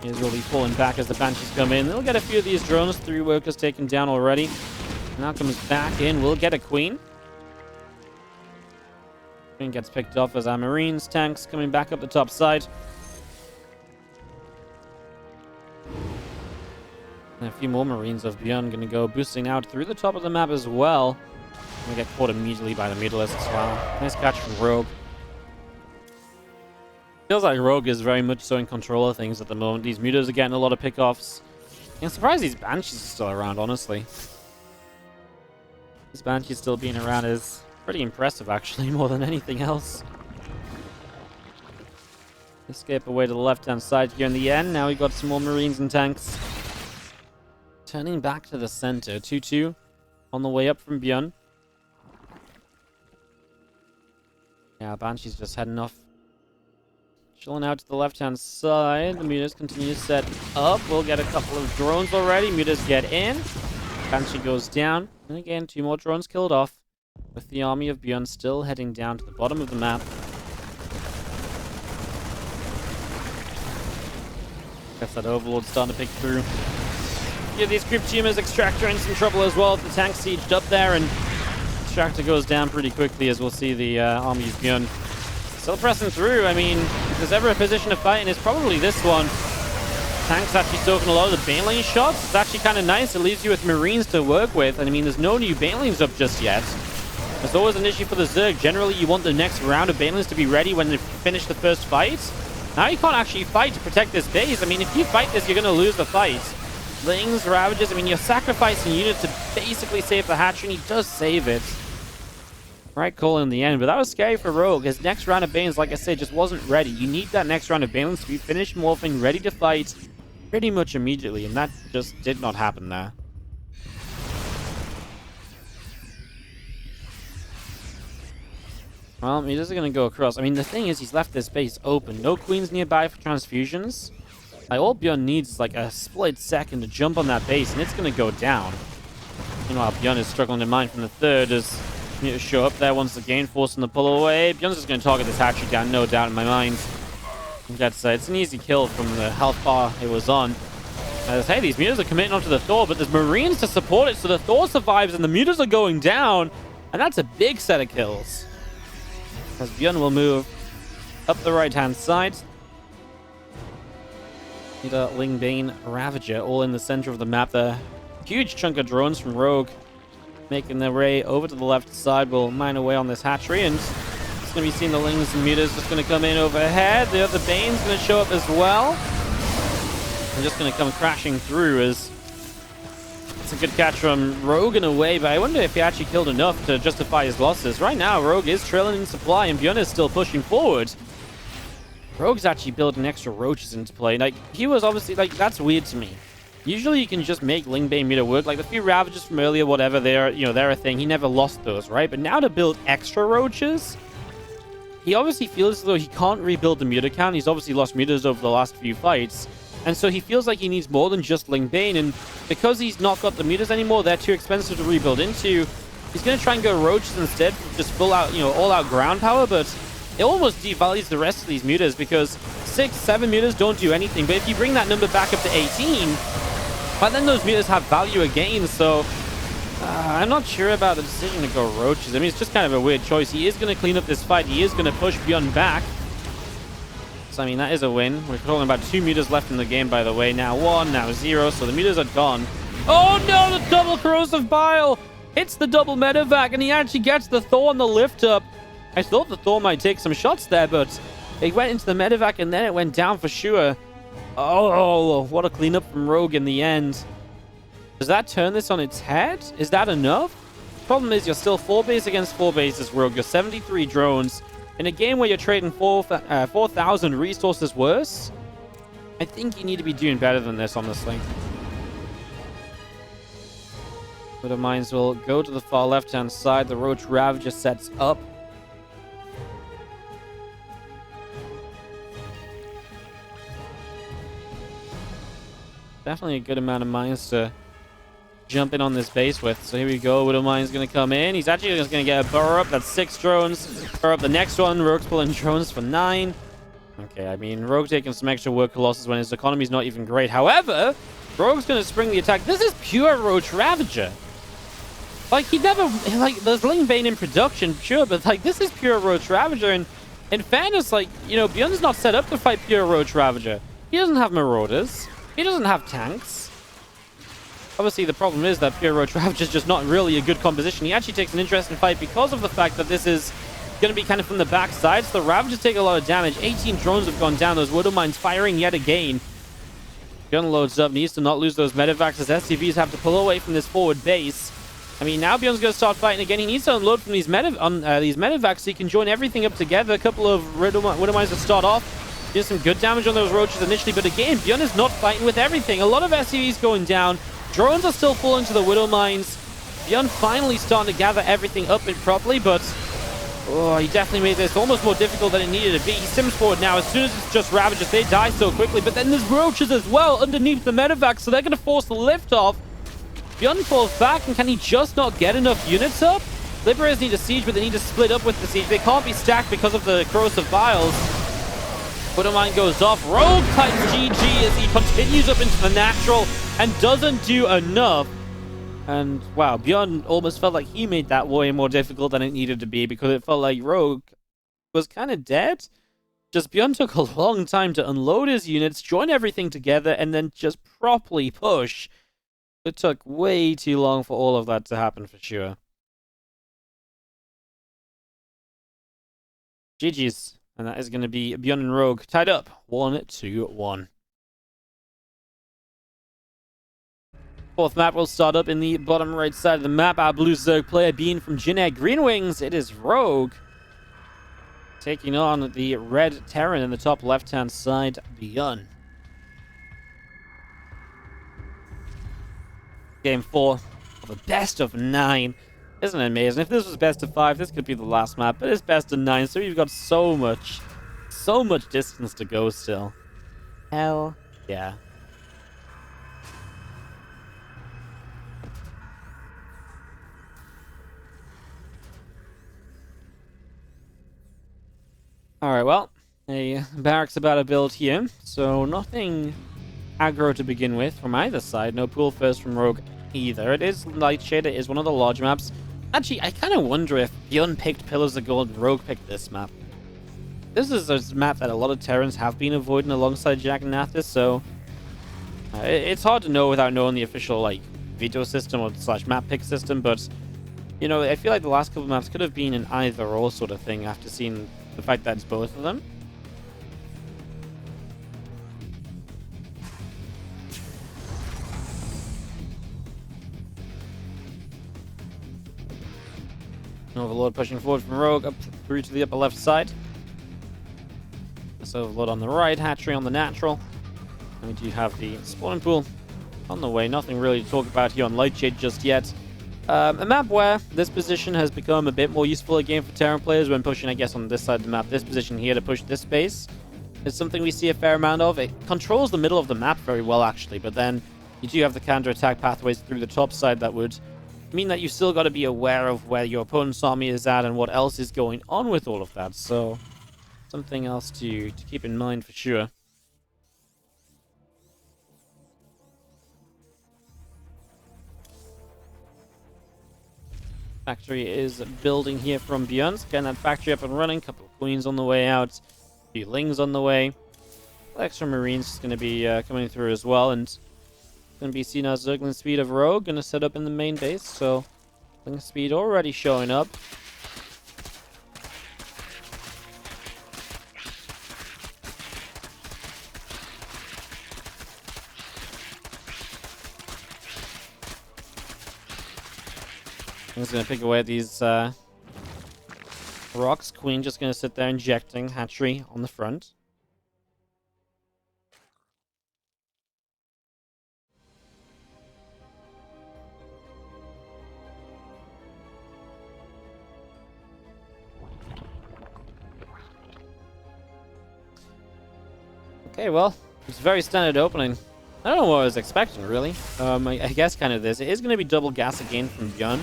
Speaker 1: Here's will be pulling back as the Banshees come in. They'll get a few of these drones. 3 workers taken down already. Now comes back in. We'll get a Queen. Queen gets picked off as our Marines. Tanks coming back up the top side. And a few more Marines of ByuN going to go boosting out through the top of the map as well. We get caught immediately by the Mutalisks. Wow. Nice catch from Rogue. Feels like Rogue is very much so in control of things at the moment. These Mutas are getting a lot of pickoffs. I'm surprised these Banshees are still around, honestly. This Banshee still being around is pretty impressive, actually, more than anything else. Escape away to the left-hand side here in the end. Now we've got some more Marines and tanks. Turning back to the center. 2-2 on the way up from ByuN. Yeah, Banshee's just heading off. Chilling out to the left-hand side. The Mutas continue to set up. We'll get a couple of drones already. Mutas get in. Banshee goes down. And again, 2 more drones killed off. With the army of ByuN still heading down to the bottom of the map. Guess that Overlord's starting to pick through. Yeah, these Crypt Tumors, Extractor in some trouble as well. The tank sieged up there, and Extractor goes down pretty quickly, as we'll see the army of ByuN still pressing through. I mean, if there's ever a position to fight, and it's probably this one. Tank's actually soaking a lot of the bane lane shots. It's actually kind of nice. It leaves you with Marines to work with. And I mean, there's no new bane lanes up just yet. There's always an issue for the Zerg. Generally, you want the next round of bane lanes to be ready when they finish the first fight. Now you can't actually fight to protect this base. I mean, if you fight this, you're going to lose the fight. Lings, Ravages, I mean, you're sacrificing units to basically save the hatchery, and he does save it. Right call in the end, but that was scary for Rogue. His next round of Banes, like I said, just wasn't ready. You need that next round of Banes to be finished morphing, ready to fight pretty much immediately, and that just did not happen there. Well, he doesn't going to go across. I mean, the thing is, he's left this base open. No queens nearby for transfusions. Like, all ByuN needs is like a split second to jump on that base, and it's going to go down. Meanwhile, ByuN is struggling to mine from the third as Mutas show up there once again, forcing the pull away. ByuN's just going to target this hatchery down, no doubt in my mind. That's it's an easy kill from the health bar it was on. As, hey, these Mutas are committing onto the Thor, but there's Marines to support it, so the Thor survives, and the Mutas are going down, and that's a big set of kills. As ByuN will move up the right-hand side. Need a Ling Bane Ravager all in the center of the map there. Huge chunk of drones from Rogue making their way over to the left side. Will mine away on this hatchery, and it's going to be seeing the Lings and Mutas just going to come in overhead. The other Bane's going to show up as well. And just going to come crashing through as it's a good catch from Rogue in a way, but I wonder if he actually killed enough to justify his losses. Right now, Rogue is trailing in supply, and ByuN is still pushing forward. Rogue's actually building extra roaches into play. Like, he was obviously, like, that's weird to me. Usually you can just make Ling Bane meter work. Like, the few Ravages from earlier, whatever, they're a thing. He never lost those, right? But now to build extra roaches, he obviously feels as though he can't rebuild the muta count. He's obviously lost mutas over the last few fights. And so he feels like he needs more than just Ling Bane. And because he's not got the mutas anymore, they're too expensive to rebuild into. He's going to try and go roaches instead, just full out, all-out ground power. But it almost devalues the rest of these mutas because 6, 7 mutas don't do anything. But if you bring that number back up to 18, but then those mutas have value again. So I'm not sure about the decision to go roaches. I mean, it's just kind of a weird choice. He is going to clean up this fight. He is going to push ByuN back. So, I mean, that is a win. We're talking about 2 mutas left in the game, by the way. Now 1, now 0. So the mutas are gone. Oh, no! The double corrosive bile hits the double medevac, and he actually gets the Thor on the lift up. I thought the Thor might take some shots there, but it went into the medevac, and then it went down for sure. Oh, what a cleanup from Rogue in the end. Does that turn this on its head? Is that enough? Problem is, you're still 4 base against 4 bases, Rogue. You're 73 drones. In a game where you're trading 4,000 resources worse, I think you need to be doing better than this, honestly. But Mines will go to the far left-hand side. The Roach Ravager sets up. Definitely a good amount of mines to jump in on this base with. So here we go. Widowmine's going to come in. He's actually just going to get a burrow up. That's 6 drones. Burrow up the next one. Rogue's pulling drones for 9. Okay, I mean, Rogue taking some extra work losses when his economy's not even great. However, Rogue's going to spring the attack. This is pure Roach Ravager. Like, he never... Like, there's Ling Bane in production, sure, but, like, this is pure Roach Ravager. And in fairness, like, ByuN's not set up to fight pure Roach Ravager. He doesn't have Marauders. He doesn't have tanks. Obviously, the problem is that pure Roach Ravager is just not really a good composition. He actually takes an interesting fight because of the fact that this is going to be kind of from the back side. So the Ravagers take a lot of damage. 18 drones have gone down. Those Widow Mines firing yet again. ByuN loads up. Needs to not lose those medevacs as SCVs have to pull away from this forward base. I mean, now ByuN's going to start fighting again. He needs to unload from these medevacs so he can join everything up together. A couple of Widow Mines to start off. Does some good damage on those roaches initially, but again, ByuN is not fighting with everything. A lot of SCVs going down. Drones are still falling to the Widow Mines. ByuN finally starting to gather everything up properly, but Oh, he definitely made this almost more difficult than it needed to be. He sims forward now. As soon as it's just Ravagers, they die so quickly. But then there's Roaches as well underneath the medevac, so they're going to force the lift off. ByuN falls back, and can he just not get enough units up? Liberators need a siege, but they need to split up with the siege. They can't be stacked because of the corrosive vials. Mine goes off. Rogue types GG as he continues up into the natural and doesn't do enough. And wow, ByuN almost felt like he made that way more difficult than it needed to be, because it felt like Rogue was kind of dead. Just ByuN took a long time to unload his units, join everything together, and then just properly push. It took way too long for all of that to happen for sure. GG's. And that is going to be ByuN and Rogue tied up 1-1. Fourth map will start up in the bottom right side of the map. Our blue Zerg player being from Jin Green Wings. It is Rogue taking on the red Terran in the top left-hand side, ByuN. Game 4 of a best of 9. Isn't it amazing? If this was best of 5, this could be the last map, but it's best of 9, so we've got so much distance to go still. Hell yeah. Alright, well, a barracks about to build here, so nothing aggro to begin with from either side. No pool first from Rogue either. It is Lightshade, it is one of the large maps. Actually, I kind of wonder if ByuN picked Pillars of Gold and Rogue picked this map. This is a map that a lot of Terrans have been avoiding alongside Jak and Nathis, so it's hard to know without knowing the official like veto system or / map pick system, but you know, I feel like the last couple of maps could have been an either-or sort of thing after seeing the fact that it's both of them. Overlord pushing forward from Rogue up through to the upper left side. This Overlord on the right, Hatchery on the natural. And we do have the spawning pool on the way. Nothing really to talk about here on Lightshade just yet. A map where this position has become a bit more useful again for Terran players when pushing, I guess, on this side of the map. This position here to push this base is something we see a fair amount of. It controls the middle of the map very well, actually, but then you do have the counter-attack pathways through the top side that would mean that you've still got to be aware of where your opponent's army is at and what else is going on with all of that. So, something else to keep in mind for sure. Factory is building here from ByuN. Getting that factory up and running. Couple of queens on the way out. A few lings on the way. Extra marines is going to be coming through as well, and going to be seeing our Zergling speed of Rogue going to set up in the main base. So, Zergling speed already showing up. He's going to pick away at these rocks. Queen just going to sit there injecting Hatchery on the front. Okay, well, it's a very standard opening. I don't know what I was expecting, really. I guess kind of this. It is going to be double gas again from ByuN.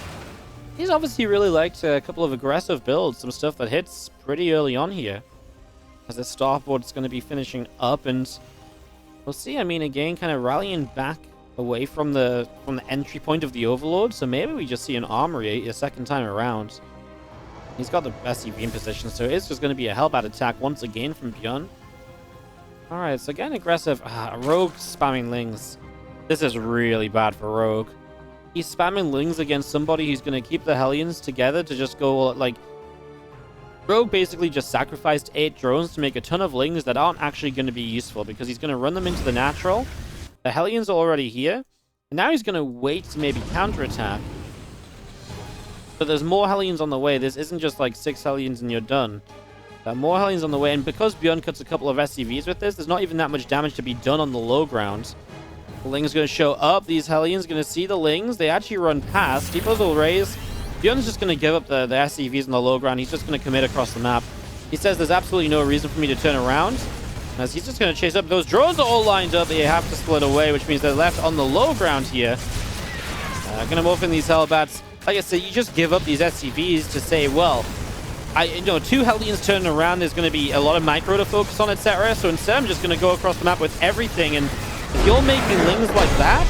Speaker 1: He's obviously really liked a couple of aggressive builds, some stuff that hits pretty early on here. As the starboard's going to be finishing up, and we'll see. I mean, again, kind of rallying back away from the entry point of the Overlord, so maybe we just see an armory a second time around. He's got the best EV in position, so it's just going to be a hellbat attack once again from ByuN. Alright, so again, aggressive. Rogue spamming lings. This is really bad for Rogue. He's spamming lings against somebody who's going to keep the Hellions together to just go, like... Rogue basically just sacrificed 8 drones to make a ton of lings that aren't actually going to be useful, because he's going to run them into the natural. The Hellions are already here. And now he's going to wait to maybe counterattack. But there's more Hellions on the way. This isn't just like 6 Hellions and you're done. There are more Hellions on the way, and because ByuN cuts a couple of SCVs with this, there's not even that much damage to be done on the low ground. The Ling's going to show up. These Hellions going to see the Lings. They actually run past. Depots will raise. ByuN ByuN's just going to give up the SCVs on the low ground. He's just going to commit across the map. He says there's absolutely no reason for me to turn around, as he's just going to chase up. Those drones are all lined up. They have to split away, which means they're left on the low ground here. Going to morph in these Hellbats. Like I said, you just give up these SCVs to say, well, two Hellions turning around, there's going to be a lot of micro to focus on, etc. So instead, I'm just going to go across the map with everything. And if you're making lings like that,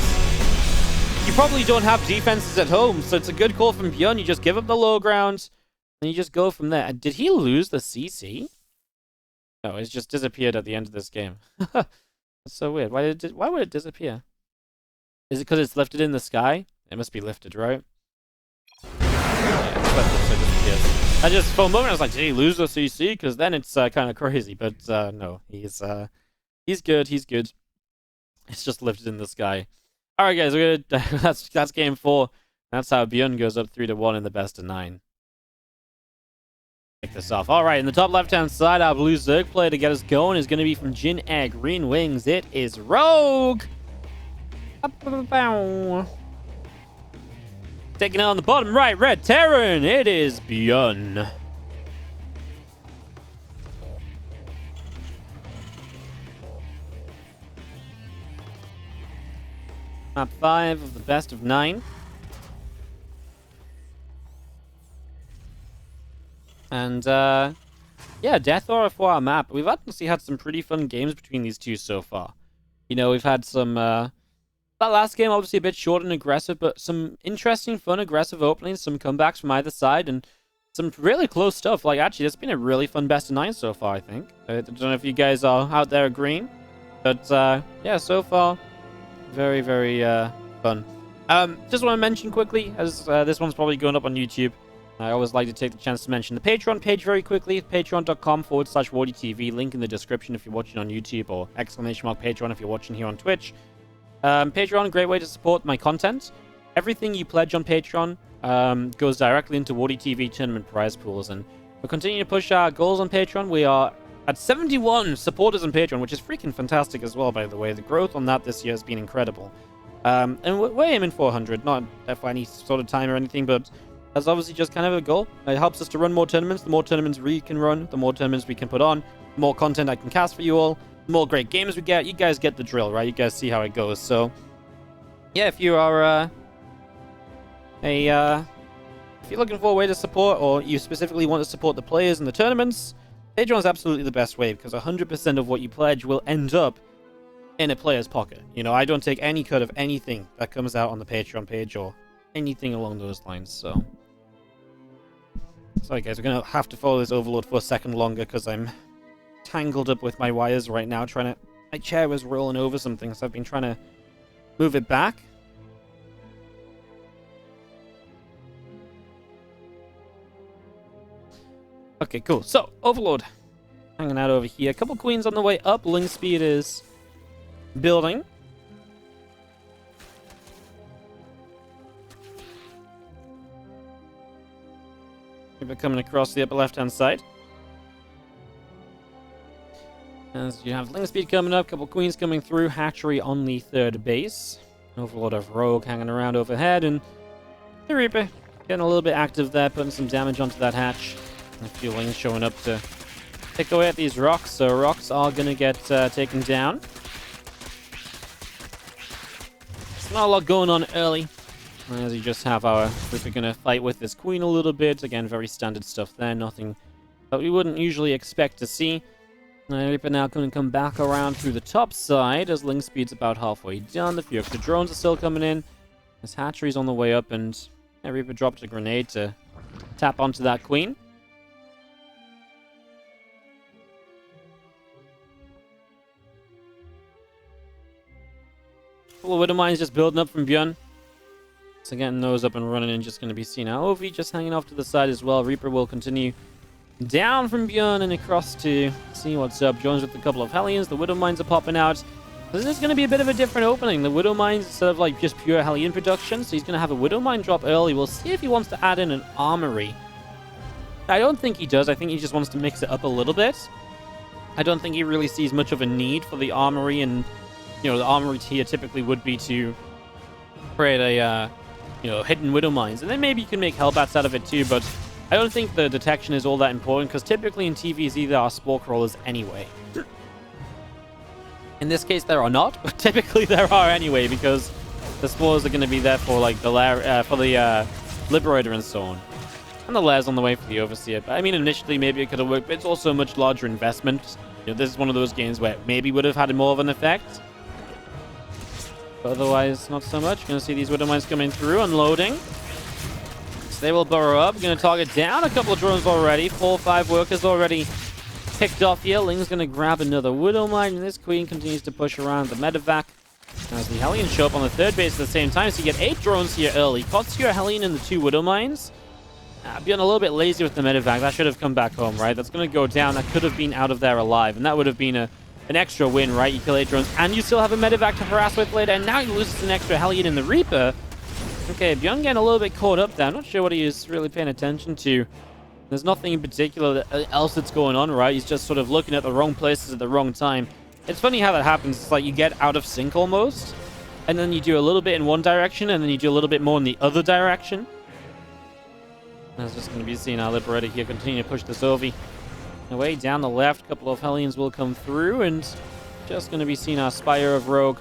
Speaker 1: you probably don't have defenses at home. So it's a good call from ByuN. You just give up the low ground, and you just go from there. Did he lose the CC? No, it's just disappeared at the end of this game. That's so weird. Why would it disappear? Is it because it's lifted in the sky? It must be lifted, right? Yeah, it's lifted, so it disappears. I just, for a moment, I was like, did he lose the CC? Because then it's kind of crazy. But no, he's good. He's good. It's just lifted in the sky. All right, guys, we're gonna, that's game 4. That's how ByuN goes up 3-1 in the best of 9. Take this off. All right, in the top left-hand side, our blue Zerg player to get us going is going to be from Jin Air Green Wings. It is Rogue. Taking out on the bottom right, Red Terran. It is ByuN. Map 5 of the best of 9. And, yeah, Death Aura for our map. We've actually had some pretty fun games between these two so far. You know, we've had some, that last game, obviously a bit short and aggressive, but some interesting, fun, aggressive openings, some comebacks from either side, and some really close stuff. Like, actually, it's been a really fun best of 9 so far, I think. I don't know if you guys are out there agreeing, but, yeah, so far, very, very, fun. Just want to mention quickly, as this one's probably going up on YouTube, I always like to take the chance to mention the Patreon page very quickly. Patreon.com/WardiTV. Link in the description if you're watching on YouTube, or ! Patreon if you're watching here on Twitch. Patreon, great way to support my content. Everything you pledge on Patreon goes directly into WardiTV tournament prize pools. And we're continuing to push our goals on Patreon. We are at 71 supporters on Patreon, which is freaking fantastic as well, by the way. The growth on that this year has been incredible. And we're aiming for 100, not for any sort of time or anything, but that's obviously just kind of a goal. It helps us to run more tournaments. The more tournaments we can run, the more tournaments we can put on, the more content I can cast for you all, the more great games we get. You guys get the drill, right? You guys see how it goes. So, yeah, if you are if you're looking for a way to support, or you specifically want to support the players in the tournaments, Patreon is absolutely the best way, because 100% of what you pledge will end up in a player's pocket. You know, I don't take any cut of anything that comes out on the Patreon page or anything along those lines, so... Sorry guys, we're going to have to follow this overload for a second longer, because I'm tangled up with my wires right now, trying to... My chair was rolling over something, so I've been trying to move it back. Okay, cool. So, overload. Hanging out over here. A couple queens on the way up. Ling speed is building. We're coming across the upper left-hand side. As you have Ling speed coming up, couple queens coming through, hatchery on the third base. Overlord of Rogue hanging around overhead, and the Reaper getting a little bit active there, putting some damage onto that hatch. And a few Lings showing up to pick away at these rocks, so rocks are going to get taken down. There's not a lot going on early, as you just have our Reaper going to fight with this queen a little bit. Again, very standard stuff there, nothing that we wouldn't usually expect to see. Reaper now going to come back around through the top side as Ling speed's about halfway done. The few extra drones are still coming in. This hatchery's on the way up, and Reaper dropped a grenade to tap onto that queen. Well, Widow Mine's just building up from ByuN. So getting those up and running and just going to be seen. Now Ovi just hanging off to the side as well. Reaper will continue down from ByuN and across to see what's up. Joins with a couple of Hellions. The Widow Mines are popping out. This is going to be a bit of a different opening. The Widow Mines, instead of like just pure Hellion production, so he's going to have a Widow Mine drop early. We'll see if he wants to add in an armory. I don't think he does. I think he just wants to mix it up a little bit. I don't think he really sees much of a need for the armory, and you know, the armory tier typically would be to create a you know, hidden widow mines. And then maybe you can make hellbats out of it too, but I don't think the detection is all that important, because typically in TvZ there are spore crawlers anyway. In this case there are not, but typically there are anyway, because the spores are going to be there for like the Liberator and so on. And the lairs on the way for the Overseer. But I mean, initially maybe it could have worked, but it's also a much larger investment. You know, this is one of those games where it maybe would have had more of an effect. But otherwise, not so much. Going to see these Widow Mines coming through, unloading. So they will burrow up. Going to target down a couple of drones already. 4 or 5 workers already picked off here. Ling's going to grab another Widow Mine, and this Queen continues to push around the medevac. As the Hellions show up on the 3rd base at the same time, so you get 8 drones here early. Costs you a Hellion and the 2 Widow Mines. Being a little bit lazy with the medevac. That should have come back home, right? That's going to go down. That could have been out of there alive, and that would have been an extra win, right? You kill 8 drones, and you still have a medevac to harass with later, and now you lose an extra Hellion in the Reaper. Okay, ByuN getting a little bit caught up there. I'm not sure what he is really paying attention to. There's nothing in particular else that's going on, right? He's just sort of looking at the wrong places at the wrong time. It's funny how that happens. It's like you get out of sync almost, and then you do a little bit in one direction, and then you do a little bit more in the other direction. That's just going to be seeing our Liberator here continue to push this Ovi away down the left. A couple of Hellions will come through, and just going to be seeing our Spire of Rogue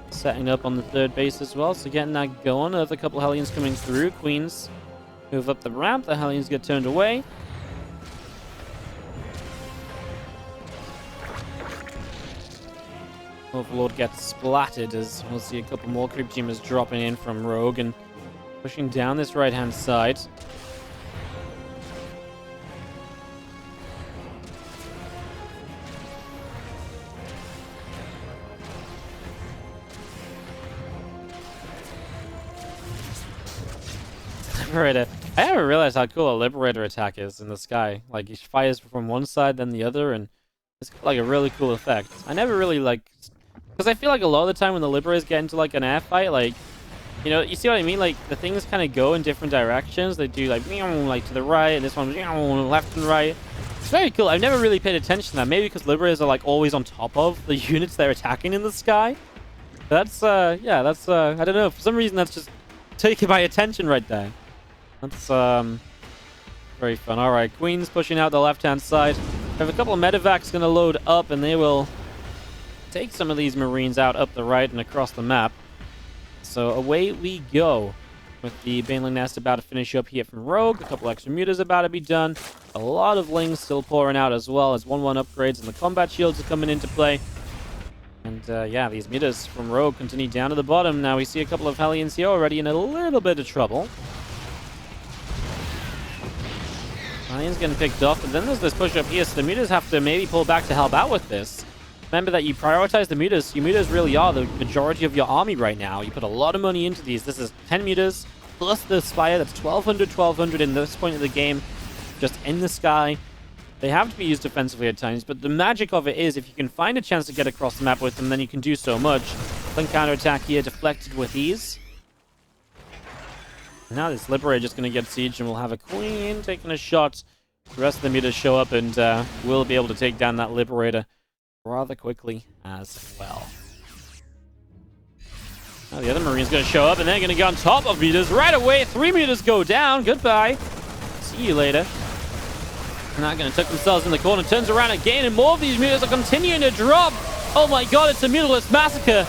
Speaker 1: setting up on the 3rd base as well. So getting that going. Another couple of Hellions coming through. Queens move up the ramp. The Hellions get turned away. Overlord gets splatted as we'll see a couple more creep teamers dropping in from Rogue and pushing down this right-hand side. Liberator. I haven't realized how cool a Liberator attack is in the sky. Like, he fires from one side, then the other, and it's like a really cool effect. I never really, like... Because I feel like a lot of the time when the Liberators get into, like, an air fight, like... You know, you see what I mean? Like, the things kind of go in different directions. They do, like to the right, and this one, left and right. It's very cool. I've never really paid attention to that. Maybe because Liberators are, like, always on top of the units they're attacking in the sky. That's, yeah, that's, I don't know. For some reason, that's just taking my attention right there. That's very fun. All right, Queen's pushing out the left-hand side. We have a couple of medevacs going to load up, and they will take some of these Marines out up the right and across the map. So away we go with the Baneling Nest about to finish up here from Rogue. A couple extra mutas about to be done. A lot of Lings still pouring out as well as 1-1 upgrades, and the combat shields are coming into play. And yeah, these mutas from Rogue continue down to the bottom. Now we see a couple of Hellions here already in a little bit of trouble. Hellions getting picked off, but then there's this push up here, so the mutas have to maybe pull back to help out with this. Remember that you prioritize the mutas. Your mutas really are the majority of your army right now. You put a lot of money into these. This is 10 mutas plus the Spire. That's 1,200 in this point of the game, just in the sky. They have to be used defensively at times, but the magic of it is if you can find a chance to get across the map with them, then you can do so much. Then counterattack here, deflected with ease. Now this Liberator just going to get sieged, and we'll have a Queen taking a shot. The rest of the mutas show up, and we'll be able to take down that Liberator rather quickly as well. Now the other Marine's going to show up, and they're going to get on top of mutas right away. 3 mutas go down. Goodbye. See you later. Now going to tuck themselves in the corner, turns around again, and more of these mutas are continuing to drop. Oh my god, it's a mutalist massacre.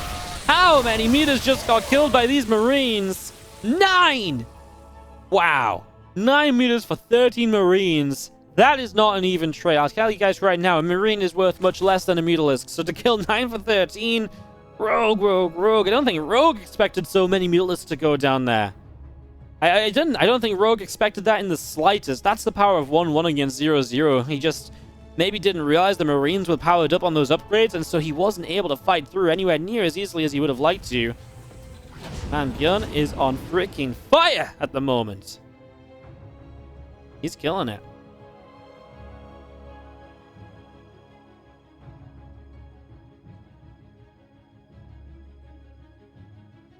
Speaker 1: How many mutas just got killed by these Marines? 9! Wow. 9 mutas for 13 Marines. That is not an even trade. I'll tell you guys right now, a Marine is worth much less than a mutalist. So to kill 9 for 13, Rogue. I don't think Rogue expected so many mutalists to go down there. I don't think Rogue expected that in the slightest. That's the power of 1-1 against 0-0. He just maybe didn't realize the Marines were powered up on those upgrades, and so he wasn't able to fight through anywhere near as easily as he would have liked to. Man, ByuN is on freaking fire at the moment. He's killing it.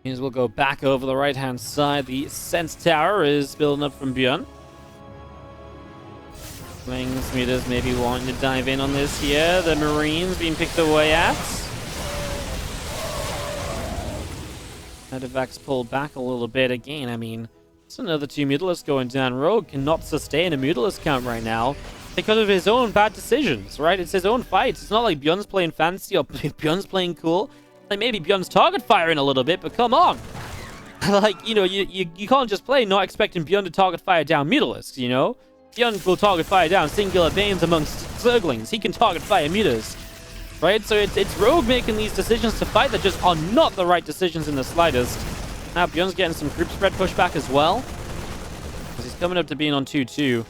Speaker 1: As we'll go back over the right-hand side, the Sense Tower is building up from ByuN. Wings, mutas maybe wanting to dive in on this here. The Marines being picked away at. Medivacs pulled back a little bit again. I mean, it's another 2 Mutalisks going down. Rogue cannot sustain a Mutalisk count right now because of his own bad decisions, right? It's his own fights. It's not like ByuN's playing fancy or ByuN's playing cool. Like, maybe ByuN's target firing a little bit, but come on. Like, you know, you can't just play not expecting ByuN to target fire down Mutalisks, you know? ByuN will target fire down singular Banes amongst Zerglings. He can target fire Mutas, right? So it's Rogue making these decisions to fight that just are not the right decisions in the slightest. Now ByuN's getting some group spread pushback as well, because he's coming up to being on 2-2.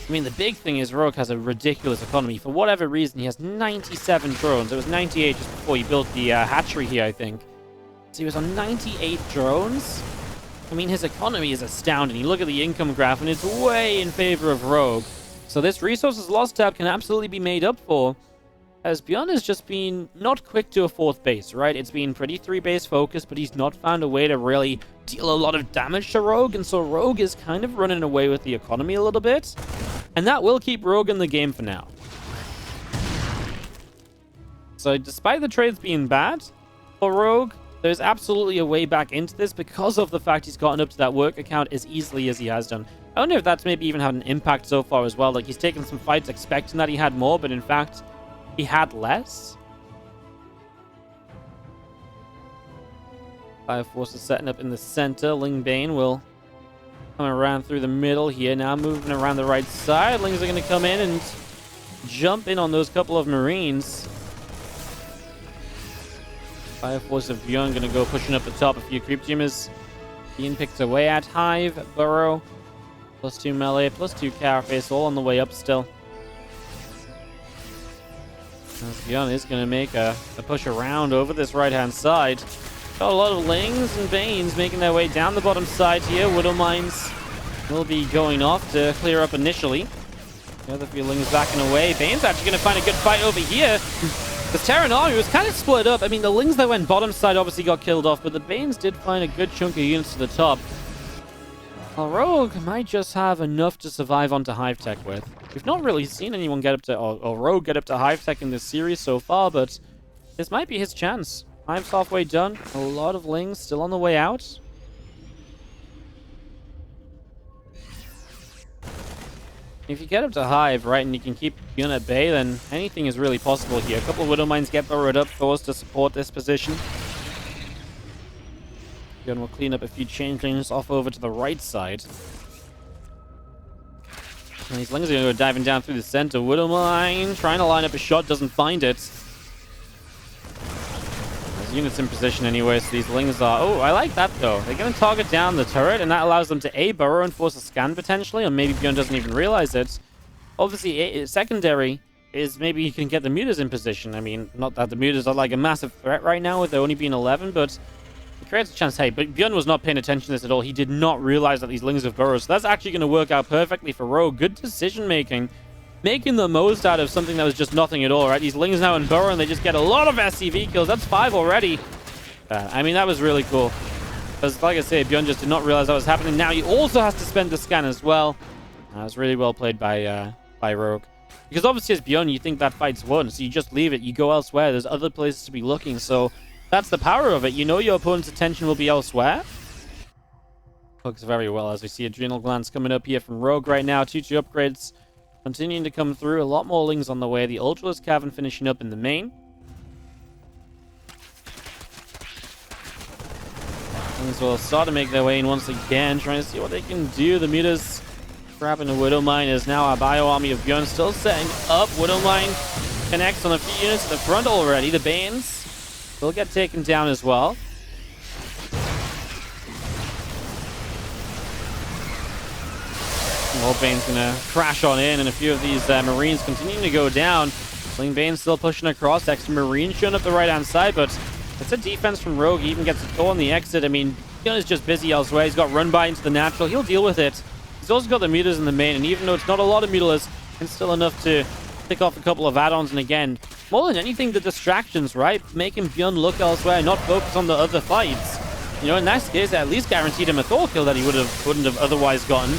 Speaker 1: I mean, the big thing is Rogue has a ridiculous economy. For whatever reason, he has 97 drones. It was 98 just before he built the hatchery here, I think. So he was on 98 drones. I mean, his economy is astounding. You look at the income graph, and it's way in favor of Rogue. So this resources lost tab can absolutely be made up for, as ByuN has just been not quick to a 4th base, right? It's been pretty 3-base focused, but he's not found a way to really deal a lot of damage to Rogue, and so Rogue is kind of running away with the economy a little bit. And that will keep Rogue in the game for now. So despite the trades being bad for Rogue, there's absolutely a way back into this because of the fact he's gotten up to that work account as easily as he has done. I wonder if that's maybe even had an impact so far as well. Like, he's taken some fights expecting that he had more, but in fact, he had less. Fire Force is setting up in the center. Ling Bane will come around through the middle here. Now moving around the right side. Lings are going to come in and jump in on those couple of Marines. Fire Force of ByuN going to go pushing up the top. A few Creep Jammers being picked away at. Hive, Burrow, +2 melee, +2 Carapace, all on the way up still. ByuN is going to make a push around over this right-hand side. Got a lot of Lings and Banes making their way down the bottom side here. Widow Mines will be going off to clear up initially. The other few Lings backing away. Bane's actually going to find a good fight over here. The Terran army was kind of split up. I mean, the Lings that went bottom side obviously got killed off, but the Banes did find a good chunk of units to the top. Well, Rogue might just have enough to survive onto Hive Tech with. We've not really seen anyone get up to, or Rogue get up to Hive Tech in this series so far, but this might be his chance. Hive's halfway done. A lot of Lings still on the way out. If you get up to Hive, right, and you can keep ByuN at bay, then anything is really possible here. A couple of Widow Mines get burrowed up, forced to support this position. ByuN will clean up a few changelings off over to the right side. And these Lings are going to go diving down through the center. Widow Mine trying to line up a shot, doesn't find it. There's units in position anyway, so these Lings are... Oh, I like that, though. They're going to target down the turret, and that allows them to A, burrow and force a scan, potentially, or maybe ByuN doesn't even realize it. Obviously, secondary is maybe you can get the Mutas in position. I mean, not that the Mutas are like a massive threat right now, with there only being 11, but it creates a chance. Hey, but ByuN was not paying attention to this at all. He did not realize that these Lings have burrows, so that's actually going to work out perfectly for Rogue. Good decision-making. Making the most out of something that was just nothing at all, right? These Lings now in burrow, and they just get a lot of SCV kills. That's 5 already. I mean, that was really cool. Because, like I say, ByuN just did not realize that was happening. Now he also has to spend the scan as well. That was really well played by Rogue. Because obviously as ByuN, you think that fight's won, so you just leave it. You go elsewhere. There's other places to be looking, so that's the power of it. You know your opponent's attention will be elsewhere. Cooks very well as we see Adrenal Glands coming up here from Rogue right now. 2-2 upgrades continuing to come through. A lot more Lings on the way. The Ultralisk Cavern finishing up in the main. Lings will start to make their way in once again, trying to see what they can do. The Mutas grabbing a Widow Mine is now our bio army of ByuN still setting up. Widow Mine connects on a few units at the front already. The Banes will get taken down as well. More Bane's gonna crash on in, and a few of these Marines continuing to go down. Ling Bane's still pushing across. Extra Marines showing up the right-hand side, but it's a defense from Rogue. He even gets a toll on the exit. I mean, ByuN is just busy elsewhere. He's got run by into the natural. He'll deal with it. He's also got the Mutas in the main, and even though it's not a lot of Mutalisks, it's still enough to pick off a couple of add-ons. And again, more than anything, the distractions, right? Making ByuN look elsewhere, not focus on the other fights. You know, in that case, at least guaranteed him a Thor kill that he wouldn't have otherwise gotten.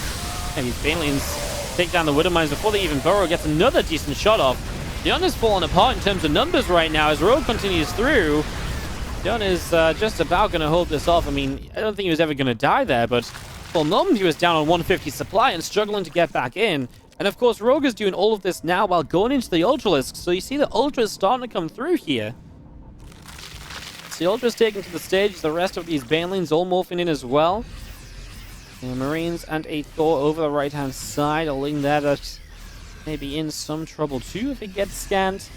Speaker 1: And these Banelings take down the Widow Mines before they even burrow. Gets another decent shot off. ByuN has fallen apart in terms of numbers right now as Rogue continues through. ByuN is just about going to hold this off. I mean, I don't think he was ever going to die there, but for a moment he was down on 150 supply and struggling to get back in. And of course, Rogue is doing all of this now while going into the Ultralisk. So you see the Ultras starting to come through here. So the Ultra's taken to the stage. The rest of these Banelings all morphing in as well. Marines and a Thor over the right-hand side. A Ling there that may be in some trouble too if it gets scanned.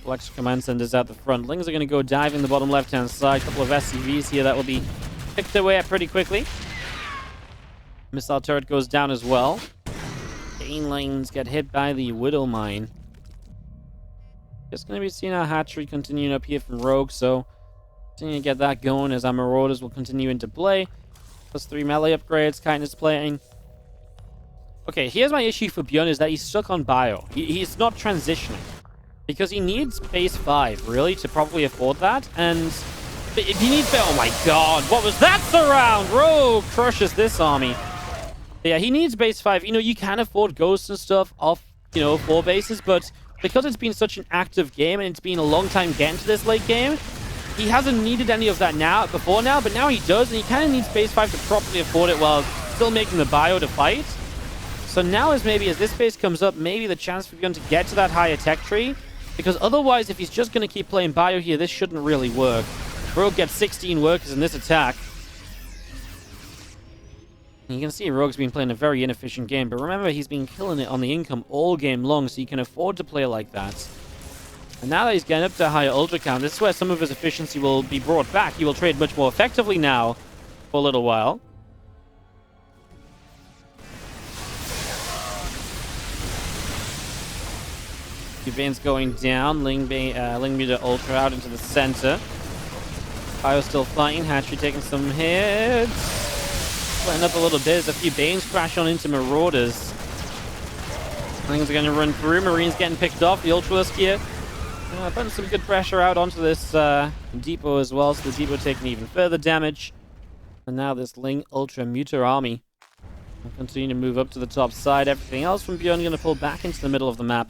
Speaker 1: Extra command centers out the front. Lings are going to go diving the bottom left-hand side. A couple of SCVs here that will be picked away at pretty quickly. Missile turret goes down as well. Banelings get hit by the Widow Mine. Just going to be seeing our hatchery continuing up here from Rogue, so continue to get that going as our Marauders will continue into play. +3 melee upgrades, kindness plating. Okay, here's my issue for ByuN is that he's stuck on bio. He's not transitioning. Because he needs base 5, really, to probably afford that. And if he needs... Oh my god, what was that surround? Rogue crushes this army. But yeah, he needs base 5. You know, you can afford ghosts and stuff off, you know, 4 bases, but because it's been such an active game and it's been a long time getting to this late game, he hasn't needed any of that before now, but now he does, and he kind of needs base 5 to properly afford it while still making the bio to fight. So now is maybe, as this base comes up, maybe the chance for ByuN to get to that higher tech tree, because otherwise, if he's just going to keep playing bio here, this shouldn't really work. Rogue gets 16 workers in this attack. You can see Rogue's been playing a very inefficient game, but remember, he's been killing it on the income all game long, so he can afford to play like that. And now that he's getting up to a higher ultra count, this is where some of his efficiency will be brought back. He will trade much more effectively now for a little while. Veins going down. Ling Meter Ultra out into the center. Bio still fighting. Hatchery taking some hits. Letting up a little bit as a few Banes crash on into Marauders. Things are going to run through. Marines getting picked off. The Ultralisk here. Putting some good pressure out onto this depot as well. So the depot taking even further damage. And now this Ling Ultra Muter army will continue to move up to the top side. Everything else from ByuN going to pull back into the middle of the map.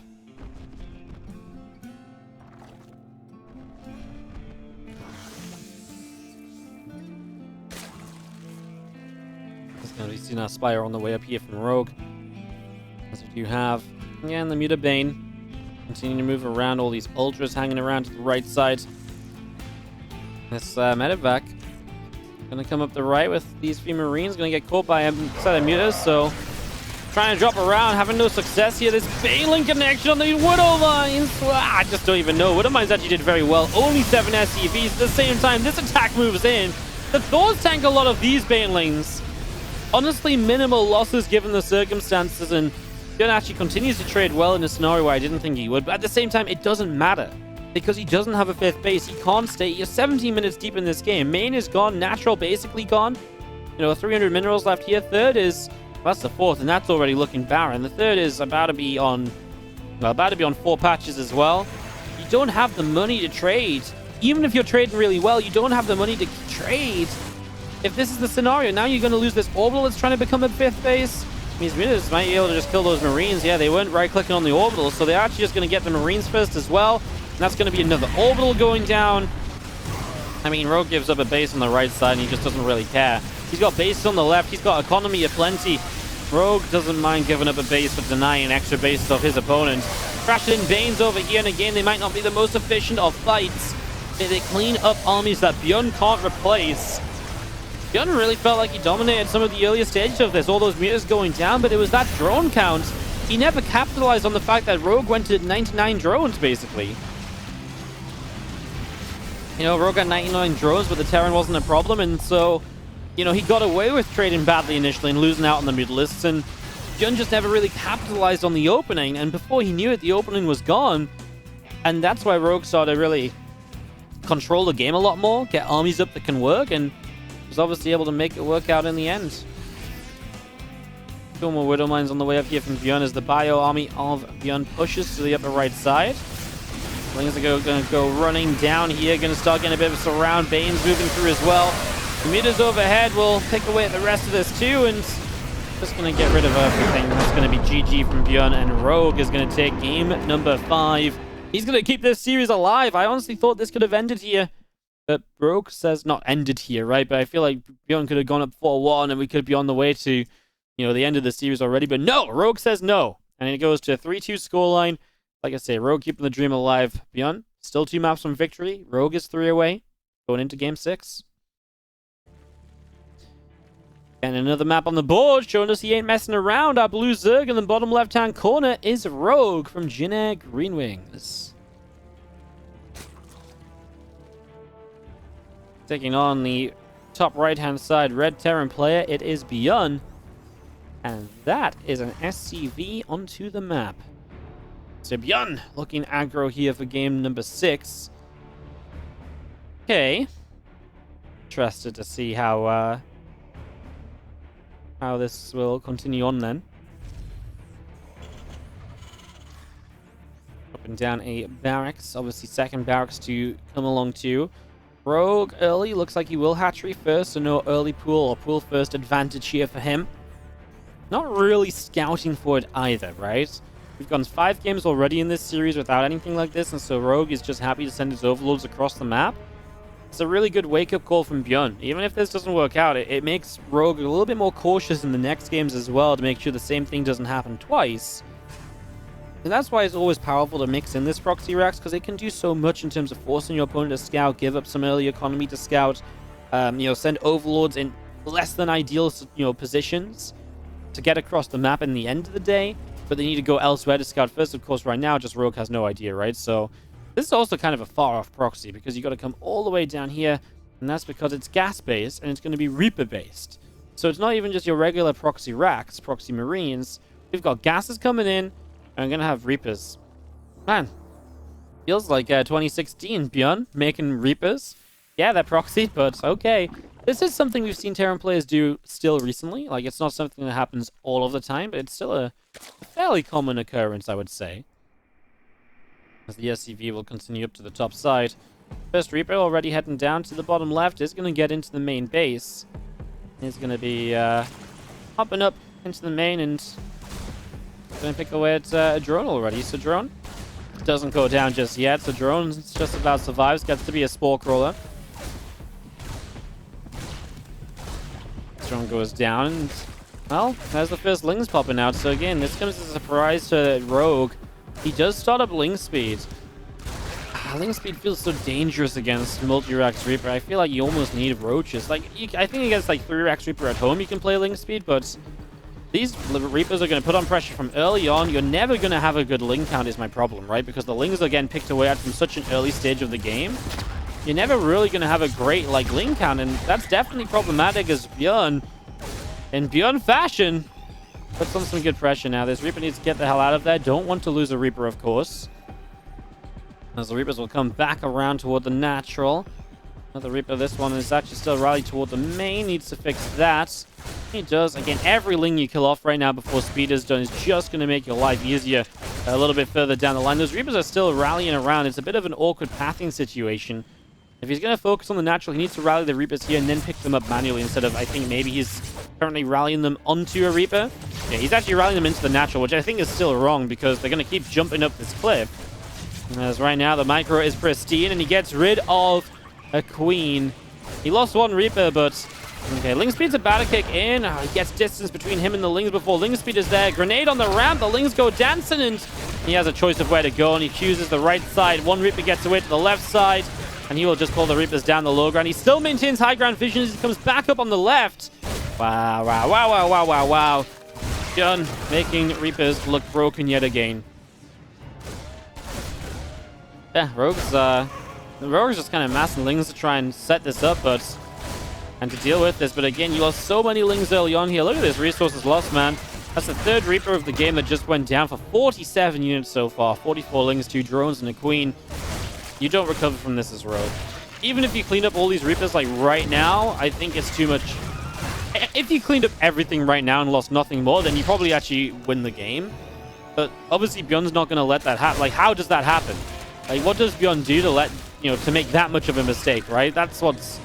Speaker 1: We've seen our Spire on the way up here from Rogue. As we do have, again, the Muta Bane. Continuing to move around, all these Ultras hanging around to the right side. This Medevac going to come up the right with these few Marines. Going to get caught by a set of Mutas, so trying to drop around, having no success here. This Baneling connection on the Widow Mines. I just don't even know. Widow Mines actually did very well. Only 7 SCVs. At the same time, this attack moves in. The Thors tank a lot of these Banelings. Honestly, minimal losses given the circumstances, and ByuN actually continues to trade well in a scenario where I didn't think he would, but at the same time, it doesn't matter, because he doesn't have a 5th base. He can't stay. You're 17 minutes deep in this game. Main is gone. Natural basically gone. You know, 300 minerals left here. Third is... Well, that's the 4th, and that's already looking barren. The 3rd is about to be on 4 patches as well. You don't have the money to trade. Even if you're trading really well, you don't have the money to trade. If this is the scenario, now you're going to lose this orbital that's trying to become a 5th base. Means Mutas might be able to just kill those Marines. Yeah, they weren't right-clicking on the orbital, so they're actually just going to get the Marines first as well. And that's going to be another orbital going down. I mean, Rogue gives up a base on the right side, and he just doesn't really care. He's got bases on the left. He's got economy aplenty. Rogue doesn't mind giving up a base for denying extra bases of his opponent. Crashing in Banes over here, and again, they might not be the most efficient of fights. They clean up armies that ByuN can't replace. ByuN really felt like he dominated some of the earlier stages of this, all those Mutas going down, but it was that drone count. He never capitalized on the fact that Rogue went to 99 drones, basically. You know, Rogue got 99 drones, but the Terran wasn't a problem, and so, you know, he got away with trading badly initially and losing out on the Mutalists, and ByuN just never really capitalized on the opening, and before he knew it, the opening was gone. And that's why Rogue started to really control the game a lot more, get armies up that can work, and was obviously able to make it work out in the end. Two more Widow Mines on the way up here from ByuN as the bio army of ByuN pushes to the upper right side. Things are going to go running down here, going to start getting a bit of a surround. Bane's moving through as well. The Mutas overhead will pick away at the rest of this too, and just going to get rid of everything. That's going to be GG from ByuN, and Rogue is going to take game number 5. He's going to keep this series alive. I honestly thought this could have ended here. But Rogue says not ended here, right? But I feel like ByuN could have gone up 4-1 and we could be on the way to, the end of the series already. But no, Rogue says no. And it goes to a 3-2 scoreline. Like I say, Rogue keeping the dream alive. ByuN, still 2 maps from victory. Rogue is 3 away. Going into Game 6. And another map on the board, showing us he ain't messing around. Our blue Zerg in the bottom left-hand corner is Rogue from Jin Greenwings. Taking on the top right-hand side red Terran player, it is ByuN. And that is an SCV onto the map. So ByuN looking aggro here for game number 6. Okay. Interested to see how this will continue on then. Up and down a barracks. Obviously second barracks to come along too. Rogue early. Looks like he will hatchery first, so no early pool or pool first advantage here for him. Not really scouting for it either, right? We've gone 5 games already in this series without anything like this, and so Rogue is just happy to send his overlords across the map. It's a really good wake-up call from ByuN. Even if this doesn't work out, it makes Rogue a little bit more cautious in the next games as well to make sure the same thing doesn't happen twice. And that's why it's always powerful to mix in this proxy racks, because it can do so much in terms of forcing your opponent to scout, give up some early economy to scout, send overlords in less than ideal, positions to get across the map in the end of the day, but they need to go elsewhere to scout first. Of course, right now, just Rogue has no idea, right? So this is also kind of a far-off proxy, because you got to come all the way down here, and that's because it's gas-based, and it's going to be Reaper-based. So it's not even just your regular proxy racks, proxy marines. We've got gases coming in, and I'm going to have Reapers. Man, feels like 2016, ByuN making Reapers. Yeah, they're proxy, but okay. This is something we've seen Terran players do still recently. Like, it's not something that happens all of the time, but it's still a fairly common occurrence, I would say. As the SCV will continue up to the top side. First Reaper already heading down to the bottom left is going to get into the main base. He's going to be hopping up into the main and going to pick away at a drone already. So drone doesn't go down just yet. So drone just about survives. Gets to be a spore crawler. Drone goes down. And, well, there's the first Lings popping out. So again, this comes as a surprise to Rogue. He does start up Ling speed. Ling speed feels so dangerous against multi-Rax Reaper. I feel like you almost need roaches. Like, I think against like 3-Rax Reaper at home you can play Ling speed, but these Reapers are going to put on pressure from early on. You're never going to have a good Ling count is my problem, right? Because the Lings are getting picked away at from such an early stage of the game. You're never really going to have a great like Ling count, and that's definitely problematic as ByuN, in ByuN fashion, puts on some good pressure now. This Reaper needs to get the hell out of there. Don't want to lose a Reaper, of course. As the Reapers will come back around toward the natural. Another Reaper, this one is actually still rallied toward the main. Needs to fix that. He does. Again, every Ling you kill off right now before speed is done is just going to make your life easier a little bit further down the line. Those Reapers are still rallying around. It's a bit of an awkward pathing situation. If he's going to focus on the natural, he needs to rally the Reapers here and then pick them up manually instead of, I think, maybe he's currently rallying them onto a Reaper. Yeah, he's actually rallying them into the natural, which I think is still wrong because they're going to keep jumping up this cliff. As right now, the micro is pristine and he gets rid of a Queen. He lost one Reaper, but okay, Ling Speed's about to kick in. He gets distance between him and the Lings before Ling Speed is there. Grenade on the ramp. The Lings go dancing and he has a choice of where to go and he chooses the right side. One Reaper gets away to the left side and he will just pull the Reapers down the low ground. He still maintains high ground vision as he comes back up on the left. Wow, wow, wow, wow, wow, wow, wow. ByuN making Reapers look broken yet again. Yeah, Rogue's just kind of massing Lings to try and set this up, and to deal with this. But again, you lost so many Lings early on here. Look at this resources lost, man. That's the 3rd Reaper of the game that just went down for 47 units so far. 44 Lings, 2 drones, and a Queen. You don't recover from this as Rogue. Even if you clean up all these Reapers like right now, I think it's too much. If you cleaned up everything right now and lost nothing more, then you probably actually win the game. But obviously, ByuN's not going to let that happen. Like, how does that happen? Like, what does ByuN do to make that much of a mistake, right? That's what's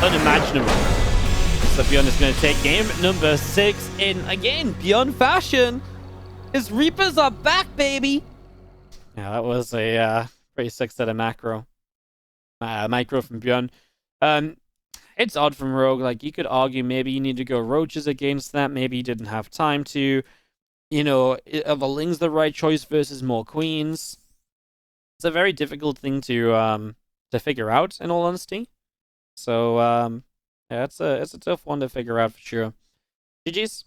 Speaker 1: unimaginable. So ByuN is going to take game number 6 in, again, ByuN fashion. His Reapers are back, baby. Yeah, that was a Pretty sick set of micro from ByuN. It's odd from Rogue. Like, you could argue maybe you need to go roaches against that. Maybe you didn't have time to. You know, are the Lings the right choice versus more queens? It's a very difficult thing to figure out, in all honesty. So, yeah, it's a tough one to figure out for sure. GG's.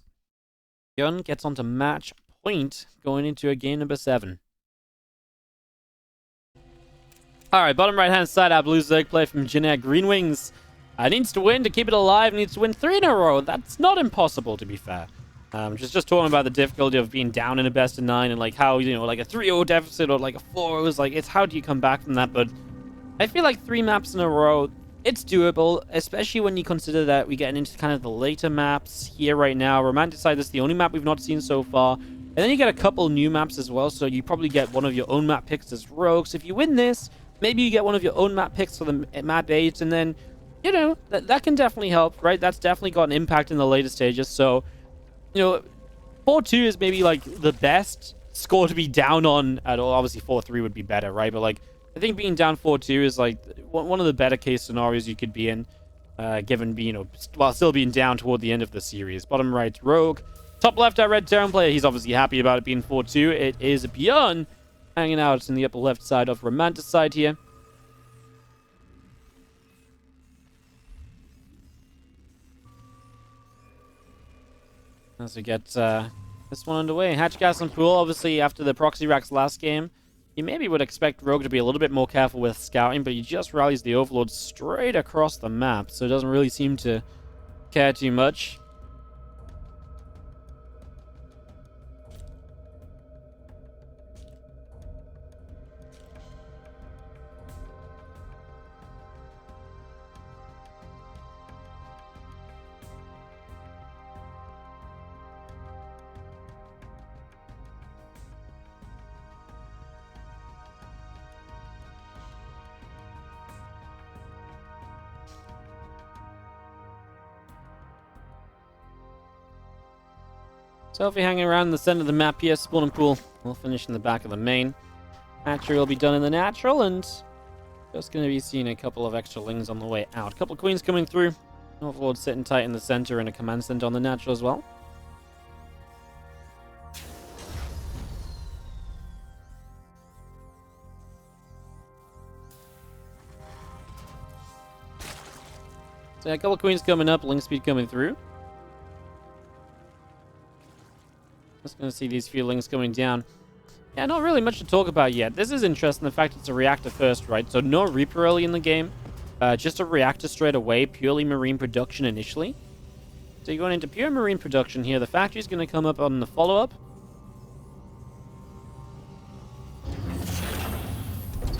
Speaker 1: ByuN gets onto match point going into a game number 7. Alright, bottom right-hand side, our blue Zerg play from Jinair Green Wings. Needs to win to keep it alive, needs to win 3 in a row. That's not impossible, to be fair. Just talking about the difficulty of being down in a best of 9 and like how, you know, like a 3-0 deficit or like a 4-0 is like, it's how do you come back from that? But I feel like 3 maps in a row, it's doable, especially when you consider that we're getting into kind of the later maps here right now. Romanticide is the only map we've not seen so far. And then you get a couple new maps as well, so you probably get one of your own map picks as Rogue. So if you win this, maybe you get one of your own map picks for the map 8, and then, you know, that can definitely help, right? That's definitely got an impact in the later stages, so... You know, 4-2 is maybe, like, the best score to be down on at all. Obviously, 4-3 would be better, right? But, like, I think being down 4-2 is, like, one of the better case scenarios you could be in, given, you know, while still being down toward the end of the series. Bottom right, Rogue. Top left, our red Terran player. He's obviously happy about it being 4-2. It is ByuN hanging out in the upper left side of Romanticide here. As we get this one underway. Hatch Castle and Pool, obviously, after the proxy racks last game, you maybe would expect Rogue to be a little bit more careful with scouting, but he just rallies the Overlord straight across the map, so it doesn't really seem to care too much. So if you're hanging around in the center of the map here, Spawn and Pool will finish in the back of the main. Hatchery will be done in the natural, and just going to be seeing a couple of extra Lings on the way out. A couple of Queens coming through. Overlord sitting tight in the center, and a command center on the natural as well. So yeah, a couple of Queens coming up, Ling speed coming through. Just going to see these few Lings coming down. Yeah, not really much to talk about yet. This is interesting, the fact it's a reactor first, right? So no Reaper early in the game. Just a reactor straight away, purely Marine production initially. So you're going into pure Marine production here. The factory's going to come up on the follow-up.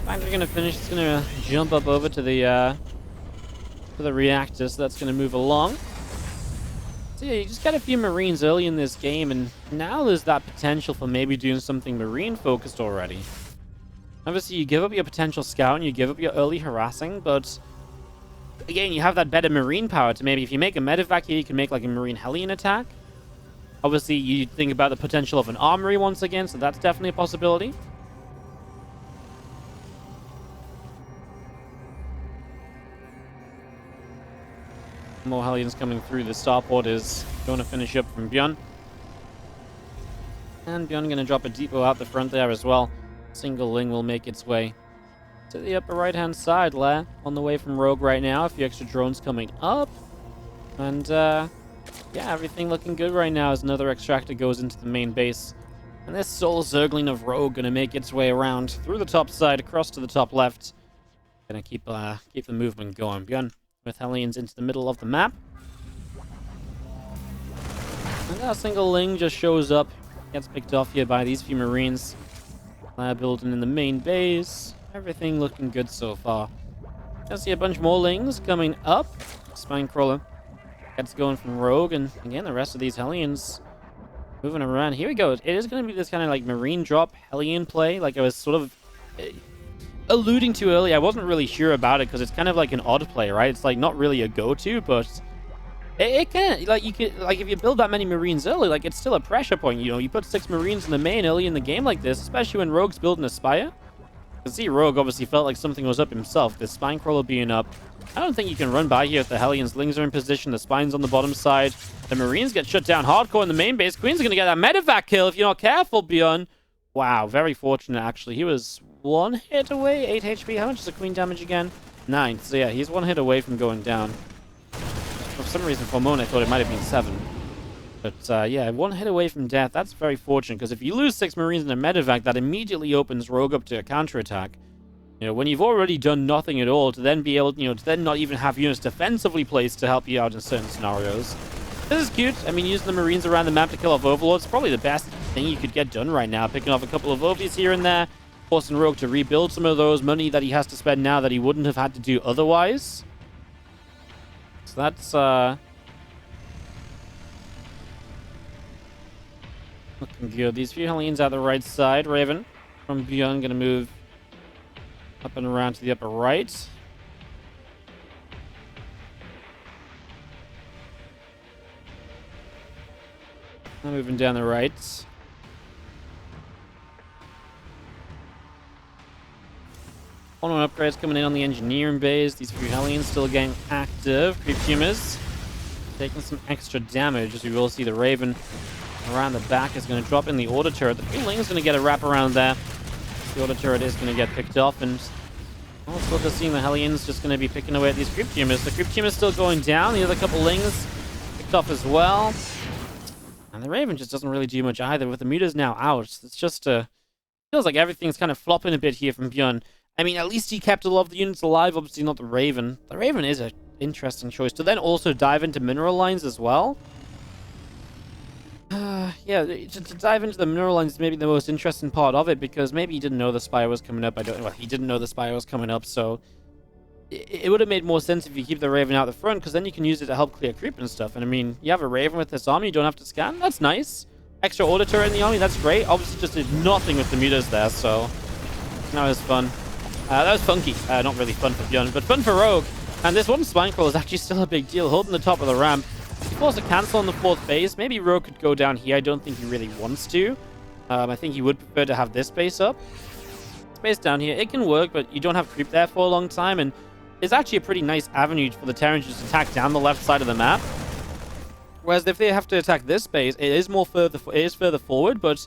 Speaker 1: Factory's going to finish. It's going to jump up over to the reactor, so that's going to move along. So yeah, you just got a few Marines early in this game, and now there's that potential for maybe doing something Marine-focused already. Obviously, you give up your potential scout, and you give up your early harassing, but... Again, you have that better Marine power to maybe... If you make a medevac here, you can make like a Marine Hellion attack. Obviously, you think about the potential of an armory once again, so that's definitely a possibility. More Hellions coming through. The starport is going to finish up from ByuN. And ByuN going to drop a depot out the front there as well. Single Ling will make its way to the upper right-hand side there. On the way from Rogue right now. A few extra drones coming up. And, yeah, everything looking good right now as another extractor goes into the main base. And this Soul Zergling of Rogue going to make its way around through the top side, across to the top left. Going to keep the movement going. ByuN with Hellions into the middle of the map. And a single Ling just shows up. Gets picked off here by these few Marines. Building in the main base. Everything looking good so far. I see a bunch more Lings coming up. Spinecrawler gets going from Rogue. And again, the rest of these Hellions moving around. Here we go. It is going to be this kind of like Marine drop Hellion play. Like I was sort of... alluding to earlier. I wasn't really sure about it because it's kind of like an odd play, right? It's like not really a go-to, but it can, like, you can, like, if you build that many Marines early, like, it's still a pressure point. You know, you put 6 Marines in the main early in the game like this, especially when Rogue's building a Spire. can see Rogue obviously felt like something was up himself. The spine crawler being up. I don't think you can run by here if the Hellions. Lings are in position. The spine's on the bottom side. The Marines get shut down hardcore in the main base. Queen's going to get that medevac kill if you're not careful, ByuN. Wow, very fortunate, actually. He was 1 hit away, 8 HP. How much is the Queen damage again? 9. So yeah, he's 1 hit away from going down. For some reason, for a moment, I thought it might have been 7. But yeah, 1 hit away from death. That's very fortunate, because if you lose 6 Marines in a medevac, that immediately opens Rogue up to a counterattack. You know, when you've already done nothing at all, to then be able, to then not even have units defensively placed to help you out in certain scenarios. This is cute. I mean, using the Marines around the map to kill off Overlords is probably the best thing you could get done right now. Picking off a couple of Ovies here and there, forcing Rogue to rebuild some of those money that he has to spend now that he wouldn't have had to do otherwise. So that's, looking good. These few Hellions out the right side. Raven from ByuN going to move up and around to the upper right. Moving down the right. One upgrades coming in on the engineering base. These few Hellions still getting active. Creep tumors taking some extra damage, as we will see the Raven around the back is going to drop in the order turret. The Ling is going to get a wrap around there. The order turret is going to get picked off, and also just seeing the Hellions just going to be picking away at these creep tumors. The creep tumor is still going down. The other couple Lings picked off as well. And the Raven just doesn't really do much either. With the meters now out, it's just feels like everything's kind of flopping a bit here from ByuN. I mean, at least he kept a lot of the units alive, obviously not the Raven. The Raven is an interesting choice to then also dive into mineral lines as well. Yeah, to dive into the mineral lines is maybe the most interesting part of it, because maybe he didn't know the Spire was coming up. Well, he didn't know the Spire was coming up, so it would have made more sense if you keep the Raven out the front, because then you can use it to help clear creep and stuff. And I mean, you have a Raven with this army, you don't have to scan. That's nice. Extra order turret in the army, that's great. Obviously just did nothing with the meters there, so that was fun. That was funky. Not really fun for ByuN, but fun for Rogue. And this one spine crawl is actually still a big deal, holding the top of the ramp. He forced a cancel on the 4th base. Maybe Rogue could go down here. I don't think he really wants to. I think he would prefer to have this base up. Space down here, it can work, but you don't have creep there for a long time, and it's actually a pretty nice avenue for the Terrans to just attack down the left side of the map. Whereas if they have to attack this base, it is further forward, but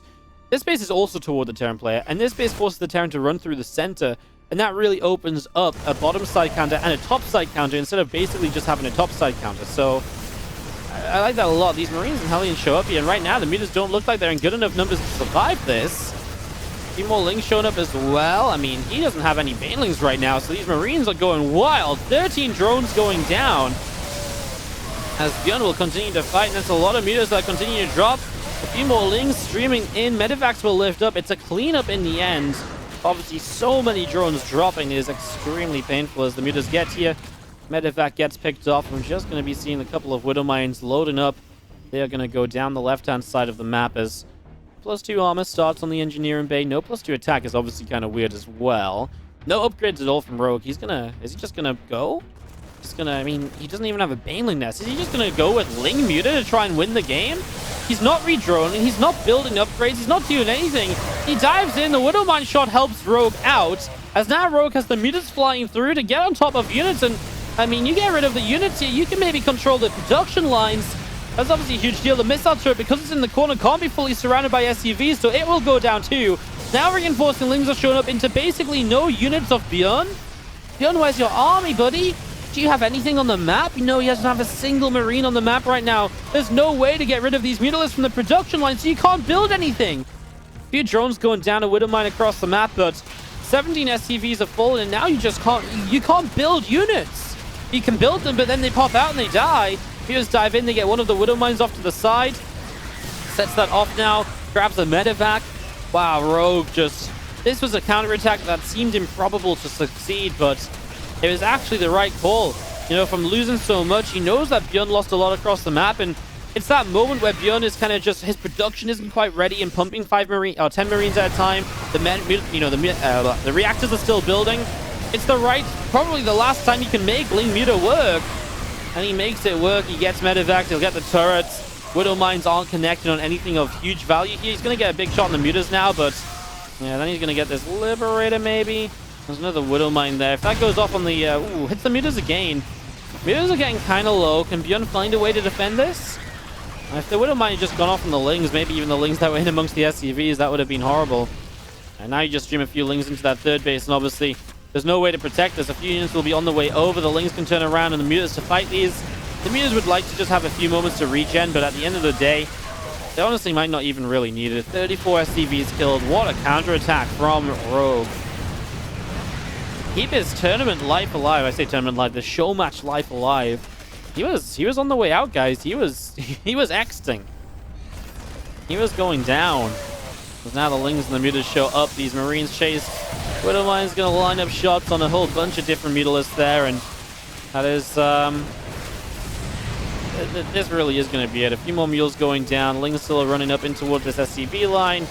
Speaker 1: this base is also toward the Terran player, and this base forces the Terran to run through the center, and that really opens up a bottom side counter and a top side counter instead of basically just having a top side counter. So I like that a lot. These Marines and Hellions show up here, and right now the meters don't look like they're in good enough numbers to survive this. A few more Lings showing up as well. I mean, he doesn't have any Banelings right now, so these Marines are going wild. 13 drones going down as ByuN will continue to fight, and there's a lot of meters that continue to drop. A few more Lings streaming in. Medevacs will lift up. It's a cleanup in the end. Obviously, so many drones dropping is extremely painful as the meters get here. Medevac gets picked off. I'm just going to be seeing a couple of Widow Mines loading up. They are going to go down the left-hand side of the map as +2 armor starts on the engineering bay. No +2 attack is obviously kind of weird as well. No upgrades at all from Rogue. Is he just going to go? I mean, he doesn't even have a Baneling nest. Is he just going to go with Ling Muta to try and win the game? He's not redroning. He's not building upgrades. He's not doing anything. He dives in. The Widow Mine shot helps Rogue out, as now Rogue has the mutas flying through to get on top of units. And I mean, you get rid of the units here, you can maybe control the production lines. That's obviously a huge deal. The missile turret, because it's in the corner, can't be fully surrounded by SUVs, so it will go down too. Now reinforcing Lings are showing up into basically no units of ByuN. ByuN, where's your army, buddy? Do you have anything on the map? No, he doesn't have a single Marine on the map right now. There's no way to get rid of these mutalisks from the production line, so you can't build anything. A few drones going down a Widow Mine across the map, but 17 SCVs are fallen, and now you can't build units. You can build them, but then they pop out and they die. If you just dive in, they get one of the Widow Mines off to the side. Sets that off now, grabs a medevac. Wow, Rogue just... This was a counterattack that seemed improbable to succeed, but it was actually the right call. You know, from losing so much, he knows that ByuN lost a lot across the map, and it's that moment where ByuN is kind of just, his production isn't quite ready and pumping 10 Marines at a time. The reactors are still building. It's probably the last time he can make Ling Muta work. And he makes it work. He gets medevac, he'll get the turrets. Widow Mines aren't connected on anything of huge value here. He's going to get a big shot on the mutas now, but Yeah, then he's going to get this Liberator, maybe. There's another Widow Mine there. If that goes off on the... ooh, hits the meters again. Meters are getting kind of low. Can ByuN find a way to defend this? If the Widow Mine had just gone off on the Lings, maybe even the Lings that were in amongst the SCVs, that would have been horrible. And now you just stream a few Lings into that third base, and obviously there's no way to protect this. A few units will be on the way over. The Lings can turn around, and the Mutas to fight these. The Mutas would like to just have a few moments to regen, but at the end of the day, they honestly might not even really need it. 34 SCVs killed. What a counterattack from Rogue. Keep his tournament life alive. I say tournament life, the show match life alive. He was on the way out, guys. He was exiting. He was going down. Because now the Lings and the Mutas show up. These Marines chase. Widowmine's going to line up shots on a whole bunch of different Mutalisks there. And that is... this really is going to be it. A few more mules going down. Lings still running up in towards this SCV line.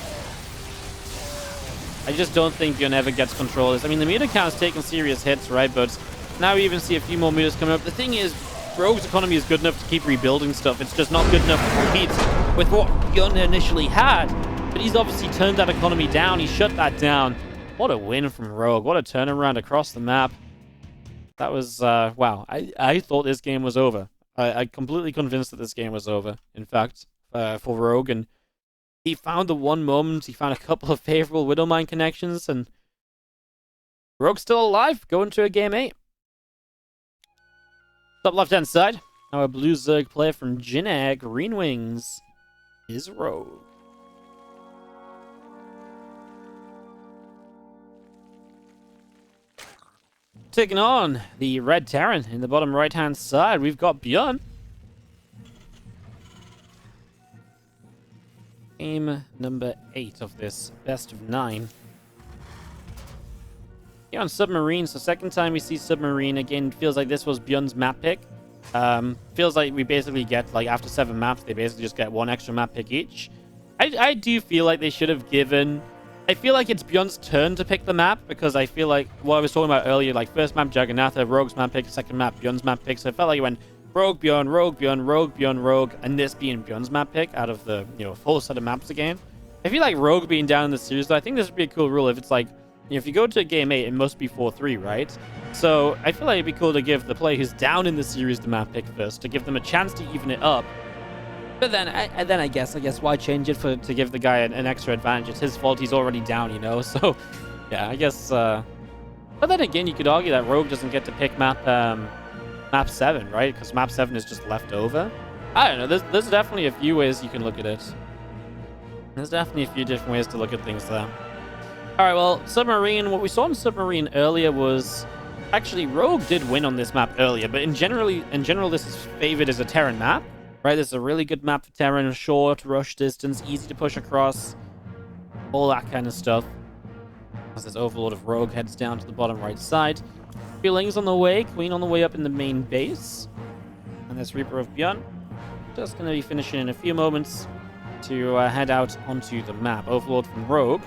Speaker 1: I just don't think ByuN ever gets control of this. I mean, the meter count's taking serious hits, right? But now we even see a few more meters coming up. The thing is, Rogue's economy is good enough to keep rebuilding stuff. It's just not good enough to compete with what ByuN initially had. But he's obviously turned that economy down. He shut that down. What a win from Rogue. What a turnaround across the map. That was, wow. I thought this game was over. I'm completely convinced that this game was over, in fact, for Rogue. And he found the one moment. He found a couple of favorable Widowmine connections. And Rogue's still alive, going to a game 8. Top left-hand side, our blue Zerg player from Jinnair, Green Wings, is Rogue. Taking on the red Terran in the bottom right-hand side, we've got ByuN. Game number 8 of this best of 9. Here on Submarine, so second time we see Submarine. Again, feels like this was ByuN's map pick. Feels like we basically get, like, after 7 maps, they basically just get 1 extra map pick each. I do feel like they should have given... I feel like it's ByuN's turn to pick the map, because I feel like what I was talking about earlier, like first map Jagannatha, Rogue's map pick, second map ByuN's map pick. So it felt like it went Rogue, ByuN, Rogue, ByuN, Rogue, ByuN, Rogue, and this being ByuN's map pick out of the, you know, full set of maps again. I feel like Rogue being down in the series, though, I think this would be a cool rule if it's like, you know, if you go to game 8, it must be 4-3, right? So I feel like it'd be cool to give the player who's down in the series the map pick first, to give them a chance to even it up. But then, I guess why change it to give the guy an extra advantage? It's his fault. He's already down, you know. So, yeah, I guess. But then again, you could argue that Rogue doesn't get to pick map 7, right? Because map 7 is just left over. I don't know. There's definitely a few ways you can look at it. There's definitely a few different ways to look at things there. All right, well, Submarine. What we saw in Submarine earlier was actually Rogue did win on this map earlier, but in general, this is favored as a Terran map. Right, this is a really good map for Terran, short rush distance, easy to push across, all that kind of stuff. As this Overlord of Rogue heads down to the bottom right side. Feelings on the way, Queen on the way up in the main base. And this Reaper of ByuN just going to be finishing in a few moments to head out onto the map. Overlord from Rogue.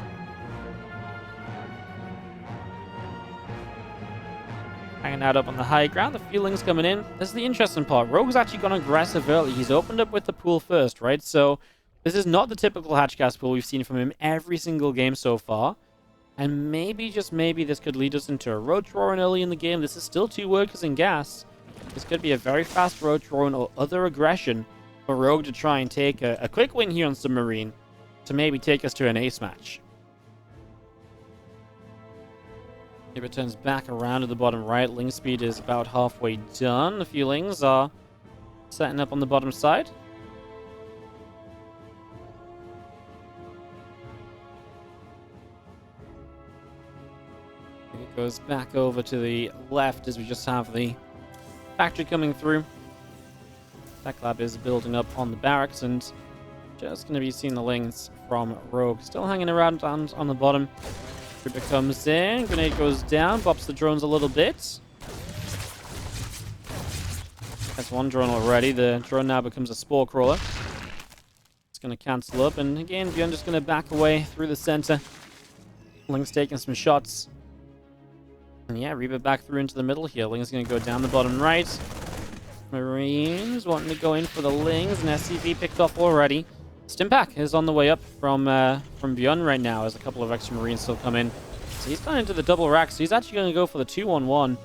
Speaker 1: Hanging out up on the high ground, the feelings coming in. This is the interesting part. Rogue's actually gone aggressive early. He's opened up with the pool first, right? So this is not the typical hatchcast pool we've seen from him every single game so far. And maybe, just maybe, this could lead us into a roach roaring early in the game. This is still 2 workers in gas. This could be a very fast roach roaring or other aggression for Rogue to try and take a quick win here on Submarine to maybe take us to an ace match. He returns back around to the bottom right. Ling speed is about halfway done. A few Lings are setting up on the bottom side. It goes back over to the left as we just have the factory coming through. Tech Lab is building up on the barracks, and just going to be seeing the Lings from Rogue. Still hanging around on the bottom. Trooper comes in, grenade goes down, bops the drones a little bit. That's one drone already. The drone now becomes a spore crawler. It's going to cancel up, and again, ByuN just going to back away through the center. Ling's taking some shots. And yeah, Reaper back through into the middle here. Ling's going to go down the bottom right. Marines wanting to go in for the Lings, and SCV picked off already. Stimpack is on the way up from ByuN right now as a couple of extra Marines still come in. So he's gone into the double rack, so he's actually going to go for the 2-1-1.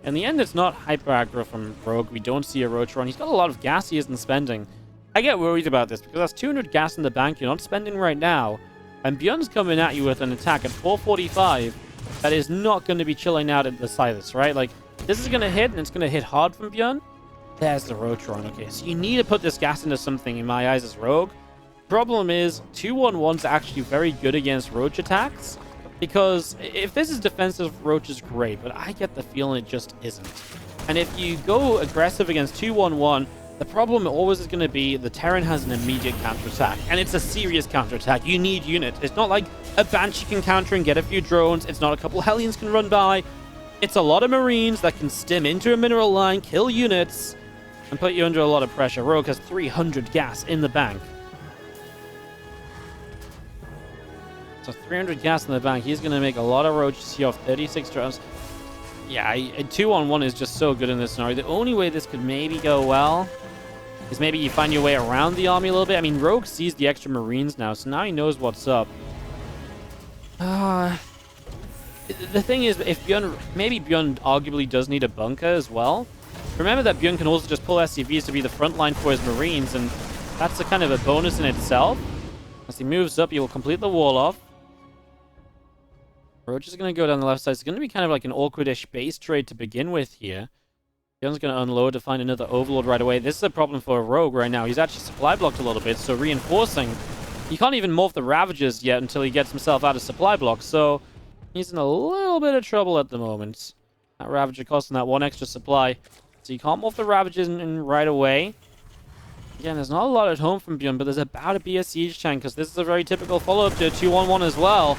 Speaker 1: In the end, it's not hyper aggro from Rogue. We don't see a Rotron. He's got a lot of gas he isn't spending. I get worried about this because that's 200 gas in the bank you're not spending right now. And ByuN's coming at you with an attack at 445 that is not going to be chilling out at the Silas, right? Like, this is going to hit, and it's going to hit hard from ByuN. There's the Rotron. Okay, so you need to put this gas into something, in my eyes, as Rogue. Problem is, 2-1-1's actually very good against Roach attacks. Because if this is defensive, Roach is great, but I get the feeling it just isn't. And if you go aggressive against 2-1-1, the problem always is going to be the Terran has an immediate counterattack, and it's a serious counterattack. You need units. It's not like a Banshee can counter and get a few drones. It's not a couple Hellions can run by. It's a lot of Marines that can stim into a mineral line, kill units, and put you under a lot of pressure. Rogue has 300 gas in the bank. So 300 gas in the bank. He's going to make a lot of roaches here off 36 drones. Yeah, 2-on-1 is just so good in this scenario. The only way this could maybe go well is maybe you find your way around the army a little bit. I mean, Rogue sees the extra Marines now, so now he knows what's up. The thing is, if ByuN, maybe ByuN arguably does need a bunker as well. Remember that ByuN can also just pull SCVs to be the front line for his Marines, and that's a kind of a bonus in itself. As he moves up, he will complete the wall off. Roach is going to go down the left side. It's going to be kind of like an awkward-ish base trade to begin with here. ByuN's going to unload to find another Overlord right away. This is a problem for Rogue right now. He's actually supply blocked a little bit, so reinforcing. He can't even morph the Ravagers yet until he gets himself out of supply block, so he's in a little bit of trouble at the moment. That Ravager costing that one extra supply. So you can't morph the Ravagers in right away. Again, there's not a lot at home from ByuN, but there's about to be a siege tank, because this is a very typical follow-up to a 2-on-1 as well.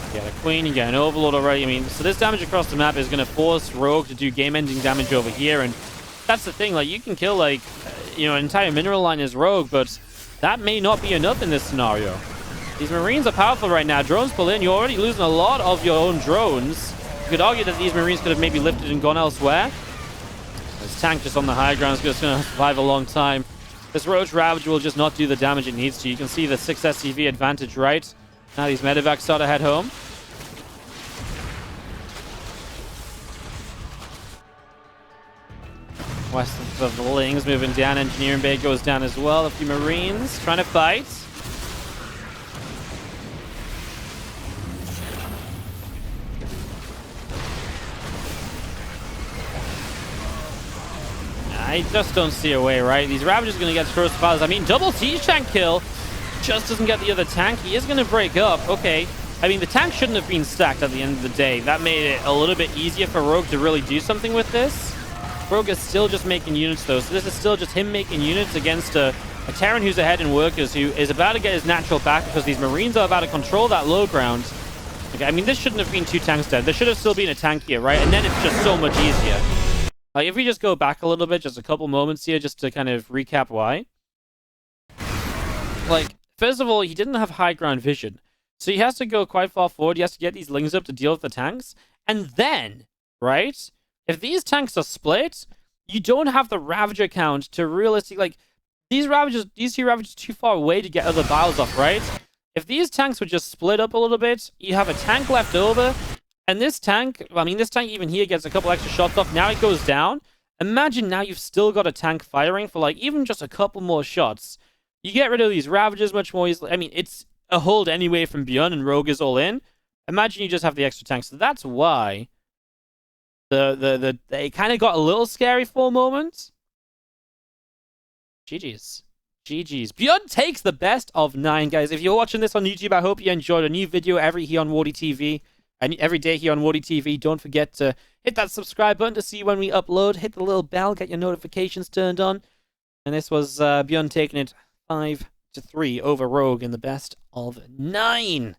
Speaker 1: You get a Queen, you get an Overlord already. I mean, so this damage across the map is going to force Rogue to do game-ending damage over here, and that's the thing. Like, you can kill, like, you know, an entire mineral line as Rogue, but that may not be enough in this scenario. These Marines are powerful right now. Drones pull in. You're already losing a lot of your own drones. You could argue that these Marines could have maybe lifted and gone elsewhere. This tank just on the high ground is just going to survive a long time. This Roach Ravager will just not do the damage it needs to. You can see the 6 SCV advantage, right? Now these medevacs start to head home. West of the Lings moving down. Engineering Bay goes down as well. A few Marines trying to fight. I just don't see a way, right? These Ravagers are going to get exposed to piles. I mean, double siege tank kill. Just doesn't get the other tank. He is going to break up. Okay. I mean, the tank shouldn't have been stacked at the end of the day. That made it a little bit easier for Rogue to really do something with this. Rogue is still just making units, though. So this is still just him making units against a Terran who's ahead in workers, who is about to get his natural back because these Marines are about to control that low ground. Okay, I mean, this shouldn't have been 2 tanks dead. There should have still been a tank here, right? And then it's just so much easier. Like, if we just go back a little bit, just a couple moments here, just to kind of recap why. Like, first of all, he didn't have high ground vision. So he has to go quite far forward. He has to get these Lings up to deal with the tanks. And then, right, if these tanks are split, you don't have the Ravager count to realistically, like, these two Ravagers too far away to get other battles off, right? If these tanks would just split up a little bit, you have a tank left over, and this tank, I mean, this tank even here gets a couple extra shots off. Now it goes down. Imagine now you've still got a tank firing for, like, even just a couple more shots. You get rid of these Ravagers much more easily. I mean, it's a hold anyway from ByuN, and Rogue is all in. Imagine you just have the extra tanks. So that's why they kind of got a little scary for a moment. GG's. GG's. ByuN takes the best of 9, guys. If you're watching this on YouTube, I hope you enjoyed a new video every here on WardiTV. And every day here on WardiTV. Don't forget to hit that subscribe button to see when we upload. Hit the little bell, get your notifications turned on. And this was ByuN taking it 5-3 over Rogue in the best of 9.